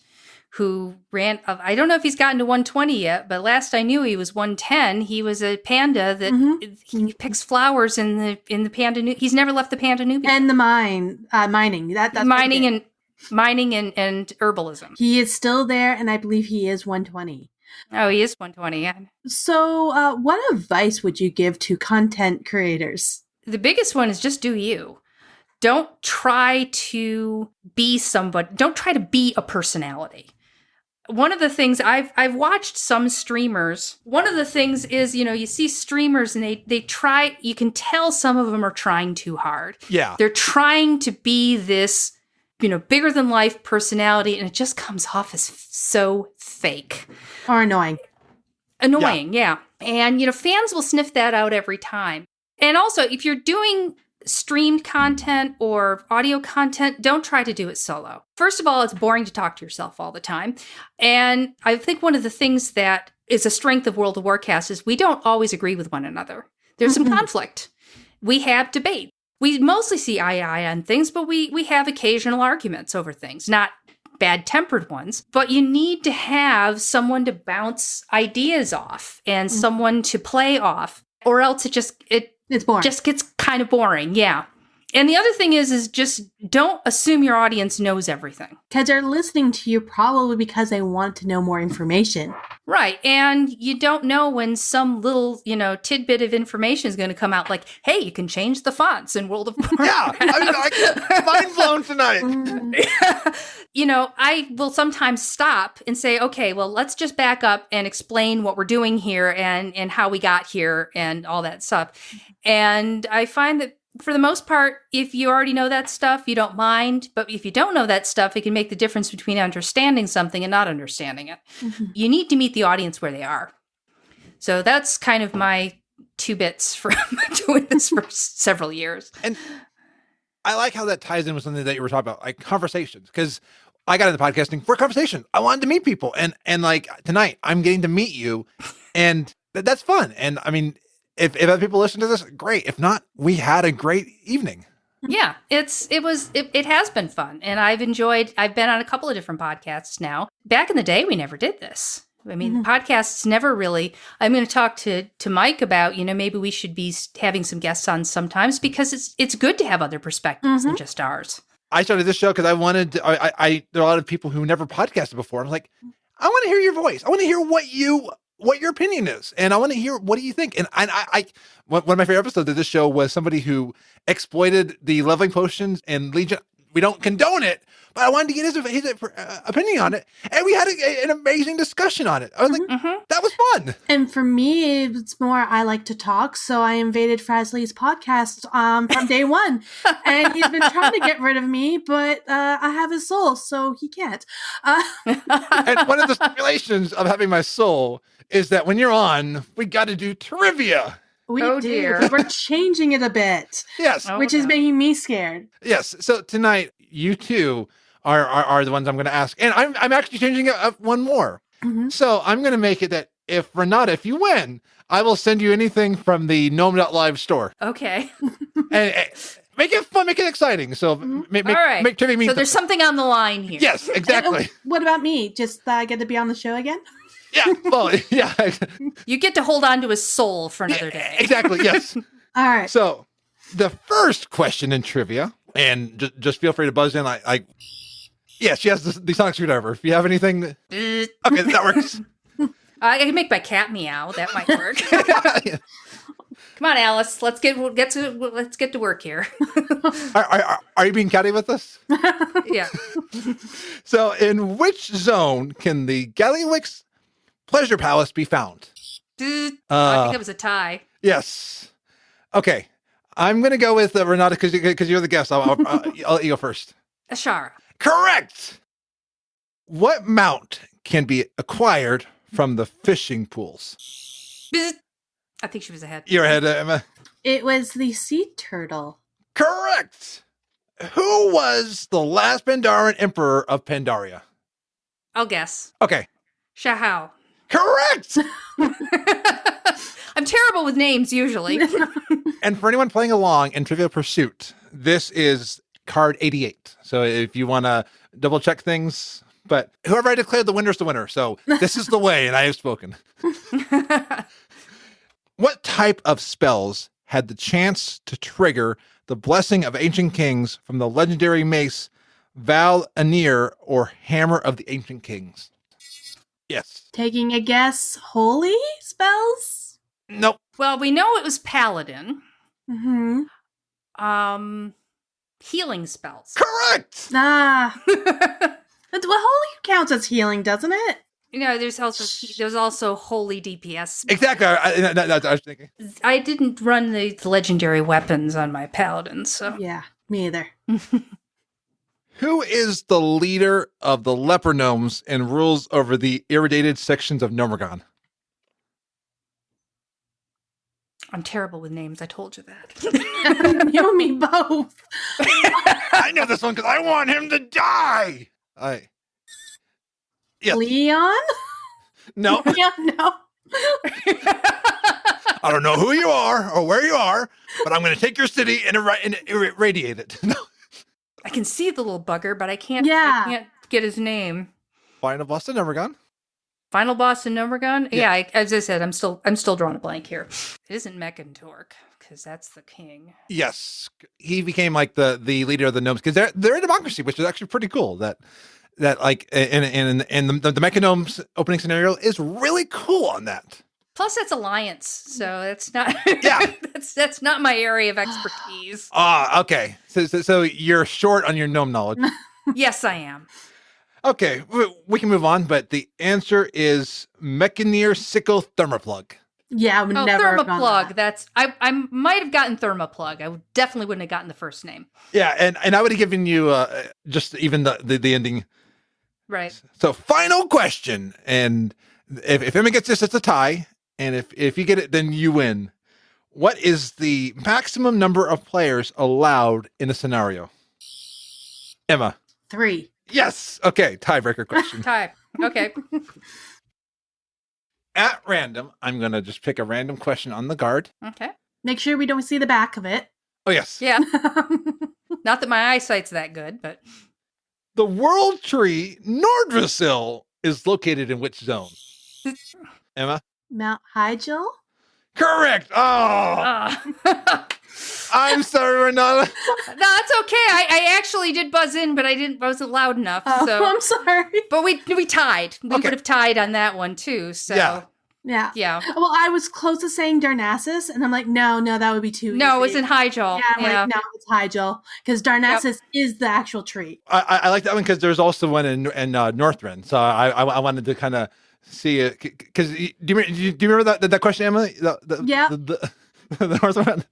E: who ran, I don't know if he's gotten to 120 yet, but last I knew he was 110. He was a panda that he picks flowers in the panda. He's never left the panda newbie.
F: And the mining. That's
E: mining and herbalism.
F: He is still there, and I believe he is 120.
E: Oh, he is 120, yeah.
F: So what advice would you give to content creators?
E: The biggest one is just do you. Don't try to be somebody. Don't try to be a personality. One of the things I've watched some streamers, one of the things is, you know, you see streamers and they try, you can tell some of them are trying too hard.
D: Yeah.
E: They're trying to be this, you know, bigger than life personality, and it just comes off as so fake.
F: Or annoying.
E: Annoying, yeah. And, you know, fans will sniff that out every time. And also, if you're doing streamed content or audio content, don't try to do it solo. First of all, it's boring to talk to yourself all the time. And I think one of the things that is a strength of World of Warcast is we don't always agree with one another. There's some conflict. We have debate. We mostly see eye to eye on things, but we have occasional arguments over things, not bad-tempered ones. But you need to have someone to bounce ideas off and someone to play off, or else it's boring. Just gets kind of boring, yeah. And the other thing is just don't assume your audience knows everything.
F: Because they're listening to you probably because they want to know more information.
E: Right. And you don't know when some little, you know, tidbit of information is going to come out like, hey, you can change the fonts in World of Warcraft.
D: Yeah. I mean, mind blown tonight.
E: I will sometimes stop and say, okay, well, let's just back up and explain what we're doing here and how we got here and all that stuff. And I find that for the most part, if you already know that stuff, you don't mind. But if you don't know that stuff, it can make the difference between understanding something and not understanding it. Mm-hmm. You need to meet the audience where they are. So that's kind of my 2 bits from doing this for several years.
D: And I like how that ties in with something that you were talking about, like conversations, because I got into podcasting for conversation. I wanted to meet people. And like tonight, I'm getting to meet you. And that's fun. And I mean, if other people listen to this, great. If not, we had a great evening.
E: Yeah, it has been fun. And I've been on a couple of different podcasts now. Back in the day, we never did this. I mean, podcasts never really, I'm going to talk to Mike about, maybe we should be having some guests on sometimes because it's good to have other perspectives than just ours. I
D: started this show because I wanted to, there are a lot of people who never podcasted before. I'm like, I want to hear your voice. I want to hear what your opinion is. And I want to hear, what do you think? And I one of my favorite episodes of this show was somebody who exploited the leveling potions and Legion. We don't condone it, but I wanted to get his opinion on it. And we had an amazing discussion on it. I was like, that was fun.
F: And for me, it's more, I like to talk. So I invaded Frazley's podcast from day one. And he's been trying to get rid of me, but I have his soul, so he can't.
D: And one of the stipulations of having my soul is that when you're on, we got to do trivia.
F: We do. Dear. We're changing it a bit.
D: Yes.
F: Which is making me scared.
D: Yes. So tonight, you two are the ones I'm going to ask. And I'm actually changing it one more. Mm-hmm. So I'm going to make it that if Renata, if you win, I will send you anything from the Gnome.live store.
E: Okay.
D: and make it fun, make it exciting. So make trivia mean
E: so there's something on the line here.
D: Yes, exactly.
F: And, what about me? Just get to be on the show again?
D: Yeah, well, yeah.
E: You get to hold on to his soul for another day.
D: Exactly, yes.
F: All right.
D: So, the first question in trivia, and just feel free to buzz in. Yeah, she has the sonic screwdriver. If you have anything, okay, that works.
E: I can make my cat meow. That might work. Yeah. Come on, Alice. Let's get to work here.
D: Are you being catty with us?
E: Yeah.
D: So, in which zone can the Gallywix Pleasure Palace be found?
E: I think it was a tie.
D: Yes. Okay. I'm going to go with Renata because you're the guest. I'll let you go first.
E: Ashara.
D: Correct. What mount can be acquired from the fishing pools?
E: I think she was ahead.
D: You're ahead, Emma.
F: It was the sea turtle.
D: Correct. Who was the last Pandaren emperor of Pandaria?
E: I'll guess.
D: Okay.
E: Shahao.
D: Correct.
E: I'm terrible with names usually.
D: And for anyone playing along in Trivial Pursuit, this is card 88. So if you want to double check things, but whoever I declared the winner is the winner. So this is the way, and I have spoken. What type of spells had the chance to trigger the blessing of ancient kings from the legendary mace Val Anir or Hammer of the Ancient Kings? Yes.
F: Taking a guess, holy spells?
D: Nope.
E: Well, we know it was paladin.
F: Mm-hmm.
E: Healing spells.
D: Correct!
F: Well, holy counts as healing, doesn't it?
E: There's also holy DPS.
D: Exactly. I was thinking.
E: I didn't run the legendary weapons on my paladins, so.
F: Yeah, me either.
D: Who is the leader of the leper gnomes and rules over the irradiated sections of Gnomergon?
E: I'm terrible with names. I told you that.
F: You and me both.
D: I know this one because I want him to die. Yes.
F: Leon?
D: No.
F: Yeah, no.
D: I don't know who you are or where you are, but I'm going to take your city and irradiate it. No.
E: I can see the little bugger, but I can't get his name.
D: Final boss in Gnomergon.
E: Final boss in Gnomergon? Yeah, as I said, I'm still drawing a blank here. It isn't Mechantork, because that's the king.
D: Yes. He became like the leader of the gnomes, because they're a democracy, which is actually pretty cool. That like in the Mechagnomes opening scenario is really cool on that.
E: Plus, that's Alliance, so that's not.
D: Yeah,
E: that's not my area of expertise.
D: Okay. So you're short on your gnome knowledge.
E: Yes, I am.
D: Okay, we can move on, but the answer is Mechaneer Sickle Thermoplug.
F: Yeah, I would
E: Oh,
F: never have gone
E: Thermoplug.
F: that.
E: That's I might have gotten Thermoplug. I definitely wouldn't have gotten the first name.
D: Yeah, and I would have given you just even the ending.
E: Right.
D: So final question, and if Emma gets this, it's a tie, and if you get it, then you win. What is the maximum number of players allowed in a scenario? Emma.
F: 3.
D: Yes. Okay. Tiebreaker question.
E: Tie. Okay.
D: At random, I'm going to just pick a random question on the guard.
E: Okay.
F: Make sure we don't see the back of it.
D: Oh, yes.
E: Yeah. Not that my eyesight's that good, but
D: The world tree Nordvasil is located in which zone? Emma?
F: Mount Hyjal?
D: Correct. Oh, I'm sorry, Renata.
E: No, it's okay. I actually did buzz in, but I wasn't loud enough.
F: Oh,
E: So,
F: I'm sorry.
E: but we tied. We
D: Okay.
E: would have tied on that one too. So
D: Yeah.
F: Yeah. Well, I was close to saying Darnassus, and I'm like, no, that would be too easy.
E: No, it was in Hyjal.
F: Yeah, I'm like, no, it's Hyjal. Because Darnassus is the actual tree.
D: I like that one because there's also one in Northrend. So I wanted to kind of see it. Because do you remember that question, Emily?
F: Yeah.
D: The Northrend?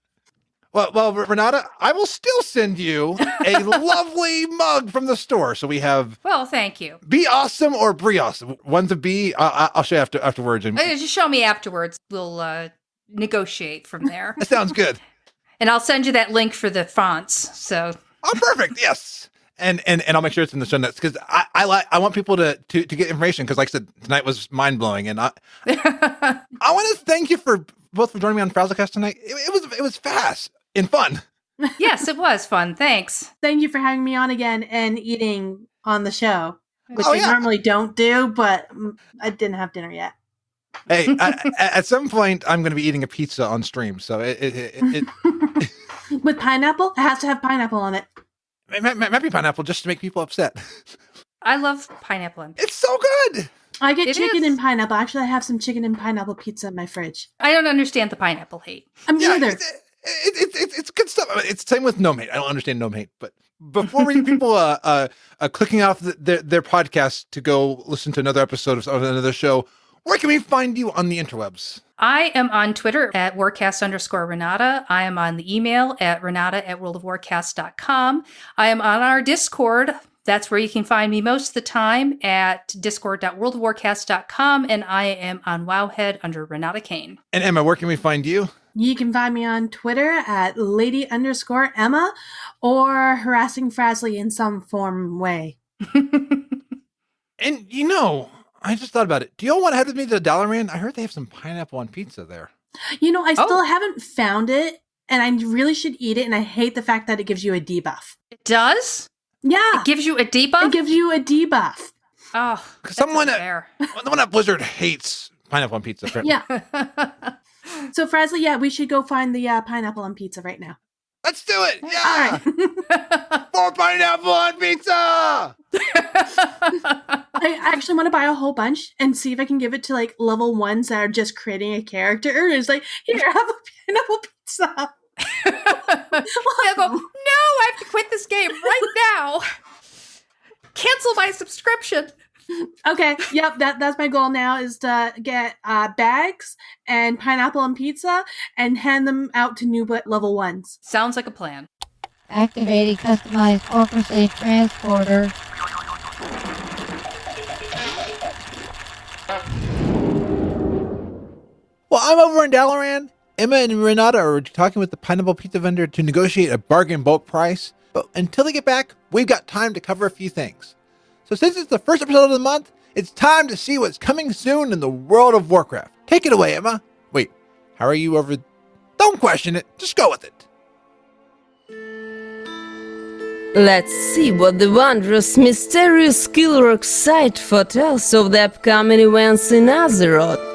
D: Well, Renata, I will still send you a lovely mug from the store. So we have
E: Well, thank you.
D: Be Awesome or Brie Awesome. One's a B. I'll show you afterwards. And
E: Just show me afterwards. We'll negotiate from there.
D: that sounds good.
E: And I'll send you that link for the fonts. So
D: Oh, perfect. Yes. And I'll make sure it's in the show notes because I want people to get information because, like I said, tonight was mind blowing, and I want to thank you for joining me on FrazlCast tonight. It was fast and fun.
E: Yes, it was fun. Thanks.
F: Thank you for having me on again and eating on the show, which
D: Oh,
F: I
D: yeah.
F: normally don't do, but I didn't have dinner yet.
D: Hey, at some point, I'm going to be eating a pizza on stream, so it
F: With pineapple? It has to have pineapple on it.
D: might be pineapple just to make people upset.
E: I love pineapple.
D: It's so good.
F: I get
E: It
F: chicken
E: is.
F: and pineapple. Actually, I have some chicken and pineapple pizza in my fridge.
E: I don't understand the pineapple hate.
F: I'm
D: Yeah,
F: neither.
D: it's good stuff. It's the same with Gnome Hate. I don't understand Gnome Hate, but before we people clicking off their podcast to go listen to another episode of another show, where can we find you on the interwebs?
E: I am on Twitter at Warcast_Renata. I am on the email at Renata@worldofwarcast.com. I am on our Discord. That's where you can find me most of the time at discord.worldofwarcast.com. And I am on Wowhead under Renata Kane.
D: And Emma, where can we find you?
F: You can find me on Twitter at lady_Emma or harassing Frazley in some form way.
D: And I just thought about it. Do you all want to head with me to Dalaran? I heard they have some pineapple on pizza there.
F: I still haven't found it, and I really should eat it, and I hate the fact that it gives you a debuff.
E: It does?
F: Yeah.
E: It gives you a debuff?
F: It gives you a debuff.
E: Oh, that's
D: Someone
E: unfair.
D: the one at Blizzard hates pineapple on pizza. Apparently.
F: Yeah. So, Frazley, we should go find the pineapple on pizza right now.
D: Let's do it.
F: All
D: Yeah.
F: right.
D: More pineapple on pizza.
F: I actually want to buy a whole bunch and see if I can give it to level 1s that are just creating a character. And it's like, here, have a pineapple pizza.
E: I go, no, I have to quit this game right now. Cancel my subscription.
F: Okay, yep, that's my goal now is to get bags and pineapple and pizza and hand them out to new level 1s.
E: Sounds like a plan.
B: Activating customized Corpus A transporter.
D: Well, I'm over in Dalaran. Emma and Renata are talking with the pineapple pizza vendor to negotiate a bargain bulk price. But until they get back, we've got time to cover a few things. So since it's the first episode of the month, it's time to see what's coming soon in the World of Warcraft. Take it away, Emma. Wait, how are you over? Don't question it. Just go with it.
J: Let's see what the wondrous, mysterious Skillrock site foretells of the upcoming events in Azeroth.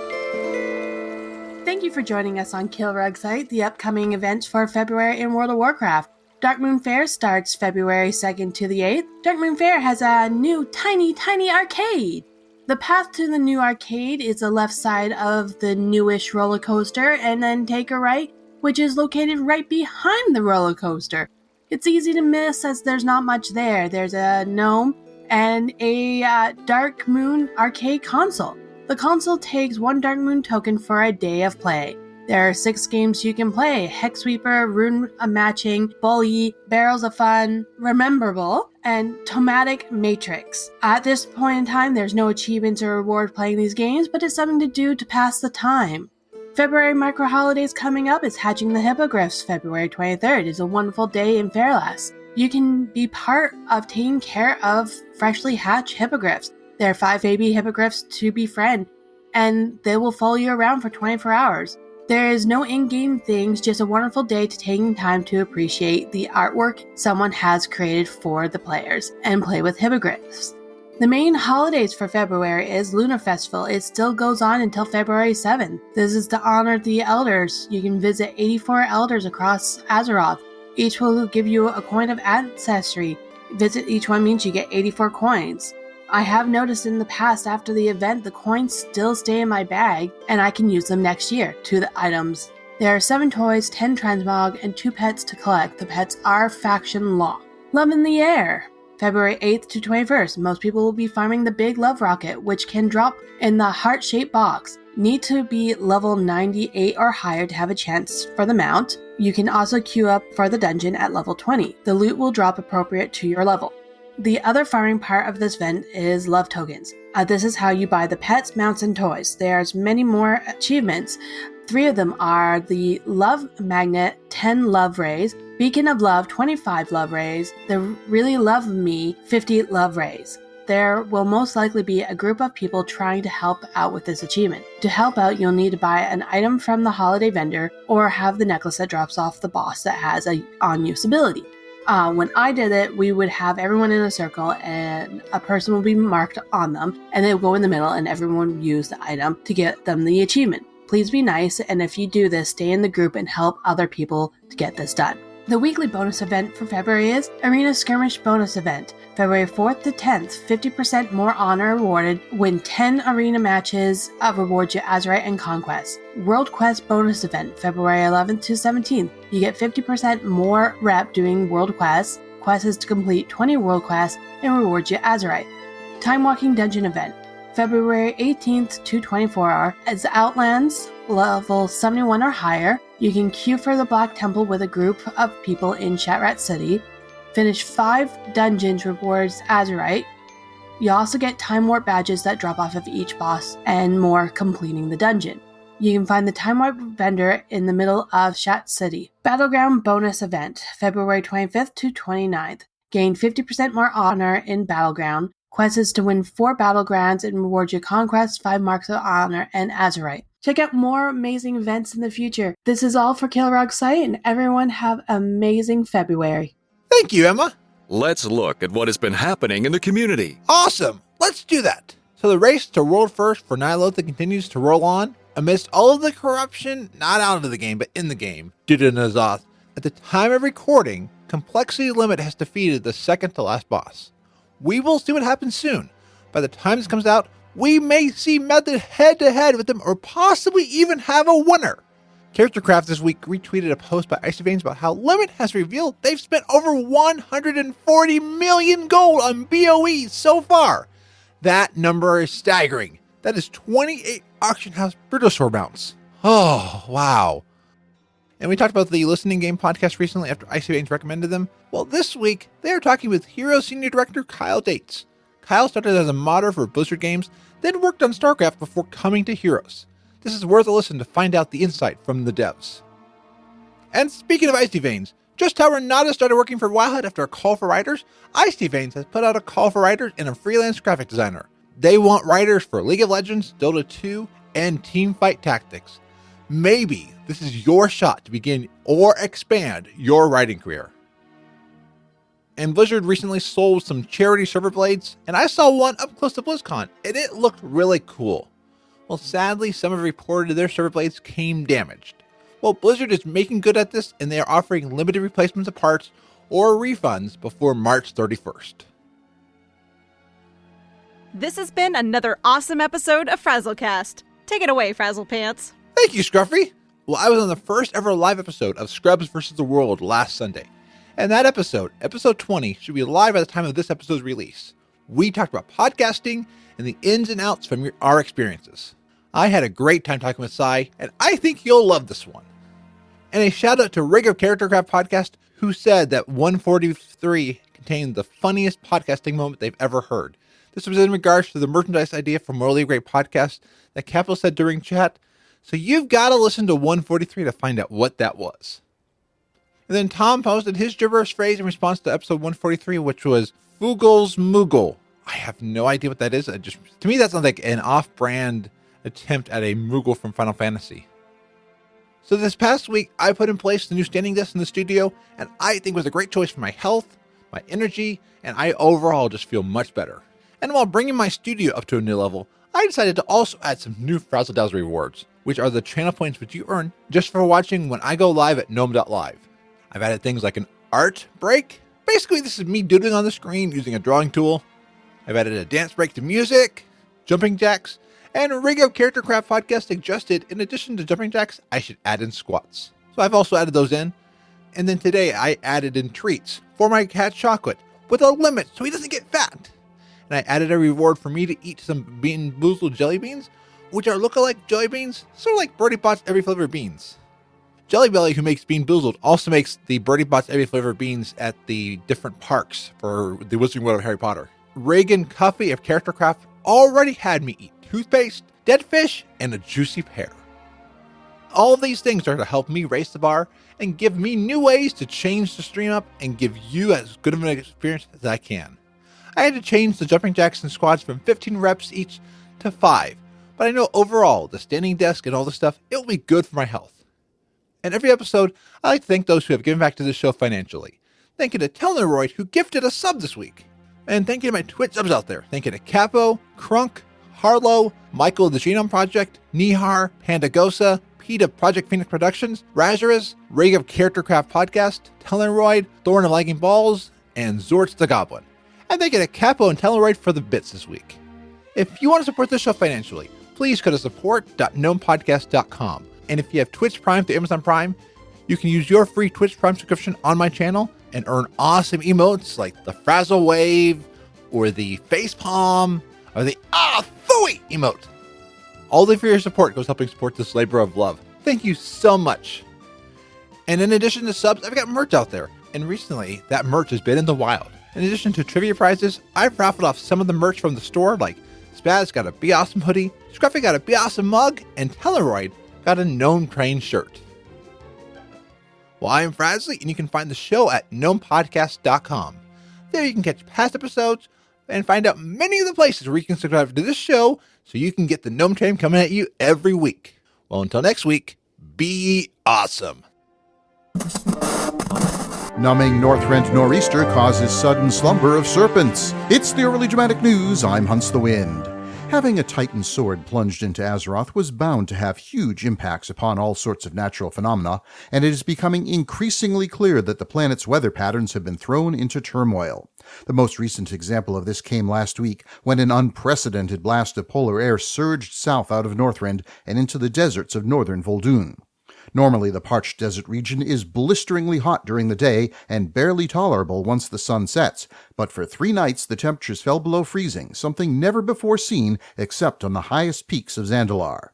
F: Thank you for joining us on Killrug Site, the upcoming events for February in World of Warcraft. Darkmoon Fair starts February 2nd to the 8th. Darkmoon Fair has a new tiny arcade. The path to the new arcade is the left side of the newish roller coaster, and then take a right, which is located right behind the roller coaster. It's easy to miss as there's not much there. There's a gnome and a Dark Moon arcade console. The console takes 1 Dark Moon token for a day of play. There are 6 games you can play: Hex Sweeper, Rune Matching, Bully, Barrels of Fun, Rememberable, and Tomatic Matrix. At this point in time, there's no achievements or reward playing these games, but it's something to do to pass the time. February micro holidays coming up is Hatching the Hippogriffs. February 23rd is a wonderful day in Fairlass. You can be part of taking care of freshly hatched hippogriffs. There are 5 baby hippogriffs to befriend, and they will follow you around for 24 hours. There is no in-game things, just a wonderful day to taking time to appreciate the artwork someone has created for the players and play with hippogriffs. The main holidays for February is Lunar Festival. It still goes on until February 7th. This is to honor the elders. You can visit 84 elders across Azeroth. Each will give you a coin of ancestry. Visit each one means you get 84 coins. I have noticed in the past after the event, the coins still stay in my bag, and I can use them next year to the items. There are 7 toys, 10 transmog, and 2 pets to collect. The pets are faction locked. Love in the Air. February 8th to 21st, most people will be farming the Big Love Rocket, which can drop in the heart-shaped box. Need to be level 98 or higher to have a chance for the mount. You can also queue up for the dungeon at level 20. The loot will drop appropriate to your level. The other farming part of this event is love tokens. This is how you buy the pets, mounts, and toys. There's many more achievements. 3 of them are the Love Magnet, 10 Love Rays, Beacon of Love, 25 Love Rays, the Really Love Me, 50 Love Rays. There will most likely be a group of people trying to help out with this achievement. To help out, you'll need to buy an item from the holiday vendor or have the necklace that drops off the boss that has a on-use ability. When I did it, we would have everyone in a circle and a person would be marked on them, and they would go in the middle and everyone would use the item to get them the achievement. Please be nice, and if you do this, stay in the group and help other people to get this done. The weekly bonus event for February is Arena Skirmish Bonus Event. February 4th to 10th, 50% more honor awarded. Win 10 arena matches rewards you Azerite and Conquest. World Quest Bonus Event, February 11th to 17th. You get 50% more rep doing World Quests. Quest is to complete 20 World Quests and rewards you Azerite. Time Walking Dungeon Event, February 18th to 24th. As Outlands, level 71 or higher. You can queue for the Black Temple with a group of people in Shatrat City. Finish 5 dungeons rewards Azerite. You also get Time Warp badges that drop off of each boss and more completing the dungeon. You can find the Time Warp vendor in the middle of Shat City. Battleground Bonus Event, February 25th to 29th. Gain 50% more honor in Battleground. Quest is to win 4 Battlegrounds and reward you Conquest, 5 Marks of Honor, and Azerite. Check out more amazing events in the future. This is all for Kilrog's site, and everyone have an amazing February.
D: Thank you, Emma.
K: Let's look at what has been happening in the community.
D: Awesome. Let's do that. So the race to world first for Nihilotha continues to roll on amidst all of the corruption, not out of the game, but in the game, due to N'Zoth. At the time of recording, Complexity Limit has defeated the second to last boss. We will see what happens soon. By the time this comes out, we may see Method head-to-head with them or possibly even have a winner. CharacterCraft this week retweeted a post by Icy Veins about how Limit has revealed they've spent over 140 million gold on BOE so far. That number is staggering. That is 28 Auction House Brutosaur mounts. Oh, wow. And we talked about the Listening Game podcast recently after Icy Veins recommended them. Well, this week, they are talking with Hero Senior Director Kyle Dates. Kyle started as a modder for Blizzard Games, then worked on StarCraft before coming to Heroes. This is worth a listen to find out the insight from the devs. And speaking of Icy Veins, just how Renata started working for Wowhead after a call for writers, Icy Veins has put out a call for writers and a freelance graphic designer. They want writers for League of Legends, Dota 2, and Teamfight Tactics. Maybe this is your shot to begin or expand your writing career. And Blizzard recently sold some charity server blades, and I saw one up close to BlizzCon, and it looked really cool. Well, sadly, some have reported their server blades came damaged. Well, Blizzard is making good at this, and they are offering limited replacements of parts or refunds before March 31st.
L: This has been another awesome episode of FrazlCast. Take it away, Frazzlepants.
D: Thank you, Scruffy. Well, I was on the first ever live episode of Scrubs vs. the World last Sunday. And that episode, episode 20, should be live by the time of this episode's release. We talked about podcasting and the ins and outs from our experiences. I had a great time talking with Sai, and I think you'll love this one. And a shout out to Rig of Character Craft Podcast, who said that 143 contained the funniest podcasting moment they've ever heard. This was in regards to the merchandise idea from Morally Great Podcast that Capital said during chat. So you've got to listen to 143 to find out what that was. And then Tom posted his gibberish phrase in response to episode 143, which was Fugel's Moogle. I have no idea what that is. To me, that sounds like an off-brand attempt at a Moogle from Final Fantasy. So this past week, I put in place the new standing desk in the studio, and I think it was a great choice for my health, my energy, and I overall just feel much better. And while bringing my studio up to a new level, I decided to also add some new FrazlCast rewards, which are the channel points which you earn just for watching when I go live at gnome.live. I've added things like an art break. Basically, this is me doodling on the screen using a drawing tool. I've added a dance break to music, jumping jacks, and a Rig of Character Craft Podcast suggested, in addition to jumping jacks, I should add in squats. So I've also added those in. And then today I added in treats for my cat Chocolate with a limit so he doesn't get fat. And I added a reward for me to eat some Bean Boozled jelly beans, which are lookalike jelly beans, sort of like Birdie Bot's Every Flavor beans. Jelly Belly, who makes Bean Boozled, also makes the Birdie Bot's Every Flavor beans at the different parks for the Wizarding World of Harry Potter. Reagan Cuffy of Character Craft already had me eat toothpaste, dead fish, and a juicy pear. All of these things are to help me raise the bar and give me new ways to change the stream up and give you as good of an experience as I can. I had to change the jumping jacks and squats from 15 reps each to 5, but I know overall the standing desk and all this stuff, it will be good for my health. And every episode, I like to thank those who have given back to the show financially. Thank you to Telneroid, who gifted a sub this week. And thank you to my Twitch subs out there. Thank you to Capo, Crunk, Harlow, Michael of the Genome Project, Nihar, Pandagosa, Pete of Project Phoenix Productions, Razarus, Rig of Character Craft Podcast, Telneroid, Thorn of Lagging Balls, and Zortz the Goblin. And thank you to Capo and Telneroid for the bits this week. If you want to support the show financially, please go to support.gnomepodcast.com. And if you have Twitch Prime through Amazon Prime, you can use your free Twitch Prime subscription on my channel and earn awesome emotes like the Frazzle Wave or the Facepalm or the Phooey emote. All of your support goes helping support this labor of love. Thank you so much. And in addition to subs, I've got merch out there. And recently, that merch has been in the wild. In addition to trivia prizes, I've raffled off some of the merch from the store, like Spaz got a Be Awesome hoodie, Scruffy got a Be Awesome mug, and Telleroid got a Gnome Train shirt. Well, I'm Frazley, and you can find the show at gnomepodcast.com. There you can catch past episodes and find out many of the places where you can subscribe to this show so you can get the Gnome Train coming at you every week. Well, until next week, be awesome.
M: Numbing Northrend nor'easter causes sudden slumber of serpents. It's the early dramatic news. I'm Hunts the Wind. Having a Titan sword plunged into Azeroth was bound to have huge impacts upon all sorts of natural phenomena, and it is becoming increasingly clear that the planet's weather patterns have been thrown into turmoil. The most recent example of this came last week, when an unprecedented blast of polar air surged south out of Northrend and into the deserts of northern Vol'dun. Normally, the parched desert region is blisteringly hot during the day and barely tolerable once the sun sets, but for 3 nights the temperatures fell below freezing, something never before seen except on the highest peaks of Zandalar.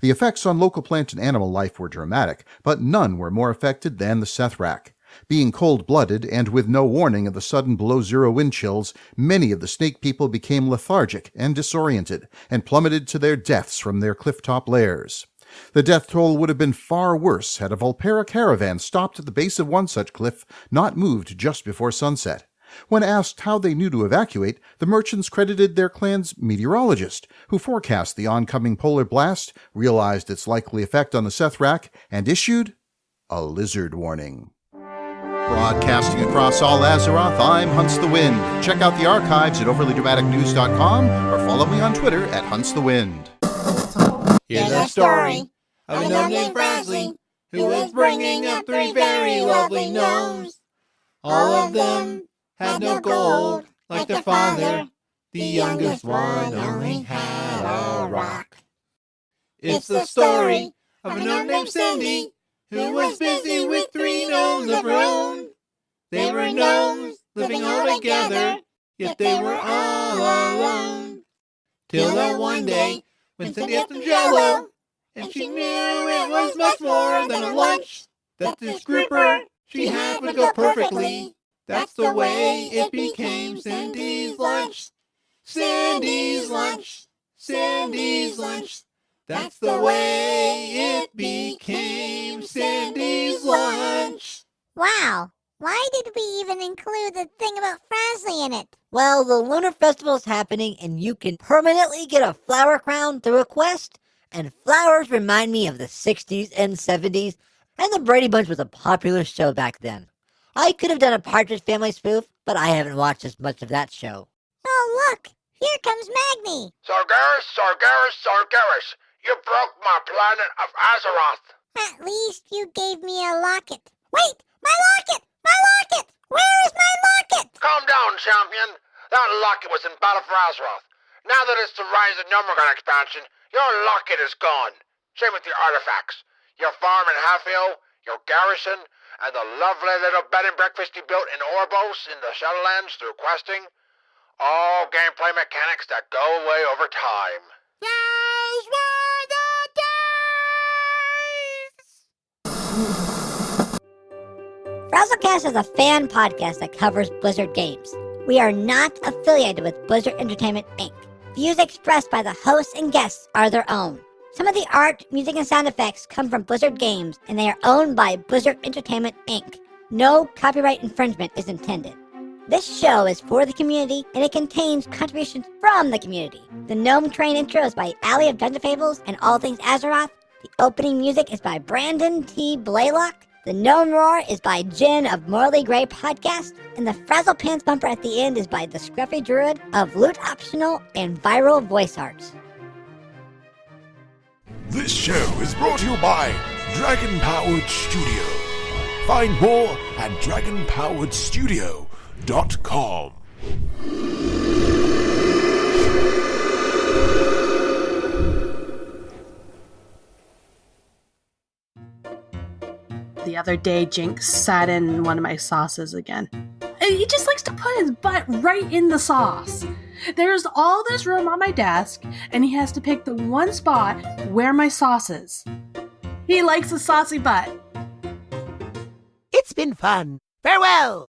M: The effects on local plant and animal life were dramatic, but none were more affected than the Sethrak. Being cold-blooded and with no warning of the sudden below-zero wind chills, many of the snake people became lethargic and disoriented, and plummeted to their deaths from their cliff-top lairs. The death toll would have been far worse had a Volpera caravan stopped at the base of one such cliff, not moved just before sunset. When asked how they knew to evacuate, the merchants credited their clan's meteorologist, who forecast the oncoming polar blast, realized its likely effect on the Sethrak, and issued a lizard warning. Broadcasting across all Azeroth, I'm Hunts the Wind. Check out the archives at overlydramaticnews.com or follow me on Twitter at Hunts the Wind.
N: Here's a story of a gnome named Frazley, who was bringing up 3 very lovely gnomes. All of them had no gold like their father. The youngest one only had a rock. It's the story of a gnome named Cindy, who was busy with 3 gnomes of her own. They were gnomes living all together yet they were all alone. Till that one day, when Cindy had some jello, and she knew it was much more than a lunch, that this grouper she had would go perfectly. That's the way it became Cindy's lunch. Cindy's lunch. Cindy's lunch. That's the way it became Cindy's lunch.
B: Wow. Why did we even include the thing about Frazley in it?
O: Well, the Lunar Festival's happening, and you can permanently get a flower crown through a quest, and flowers remind me of the 60s and 70s, and the Brady Bunch was a popular show back then. I could have done a Partridge Family spoof, but I haven't watched as much of that show.
B: Oh, look! Here comes Magni!
P: Sargeras! You broke my planet of Azeroth!
B: At least you gave me a locket. Wait! My locket! My locket! Where is my locket?
P: Calm down, champion. That locket was in battle for Azeroth. Now that it's the Rise of Gnome expansion, your locket is gone. Same with your artifacts. Your farm in Halfhill, your garrison, and the lovely little bed and breakfast you built in Orbos in the Shadowlands through questing. All gameplay mechanics that go away over time.
B: Those were the days! FrazlCast is a fan podcast that covers Blizzard games. We are not affiliated with Blizzard Entertainment, Inc. Views expressed by the hosts and guests are their own. Some of the art, music, and sound effects come from Blizzard Games, and they are owned by Blizzard Entertainment, Inc. No copyright infringement is intended. This show is for the community, and it contains contributions from the community. The Gnome Train Intro is by Allie of Dungeon Fables and All Things Azeroth. The opening music is by Brandon T. Blaylock. The Gnome Roar is by Jen of Morally Grey Podcast. And the Frazzlepants bumper at the end is by the Scruffy Druid of Loot Optional and Viral Voice Arts.
H: This show is brought to you by Dragon Powered Studio. Find more at dragonpoweredstudio.com.
F: The other day, Jinx sat in one of my sauces again. He just likes to put his butt right in the sauce. There's all this room on my desk, and he has to pick the one spot where my sauce is. He likes a saucy butt.
Q: It's been fun. Farewell!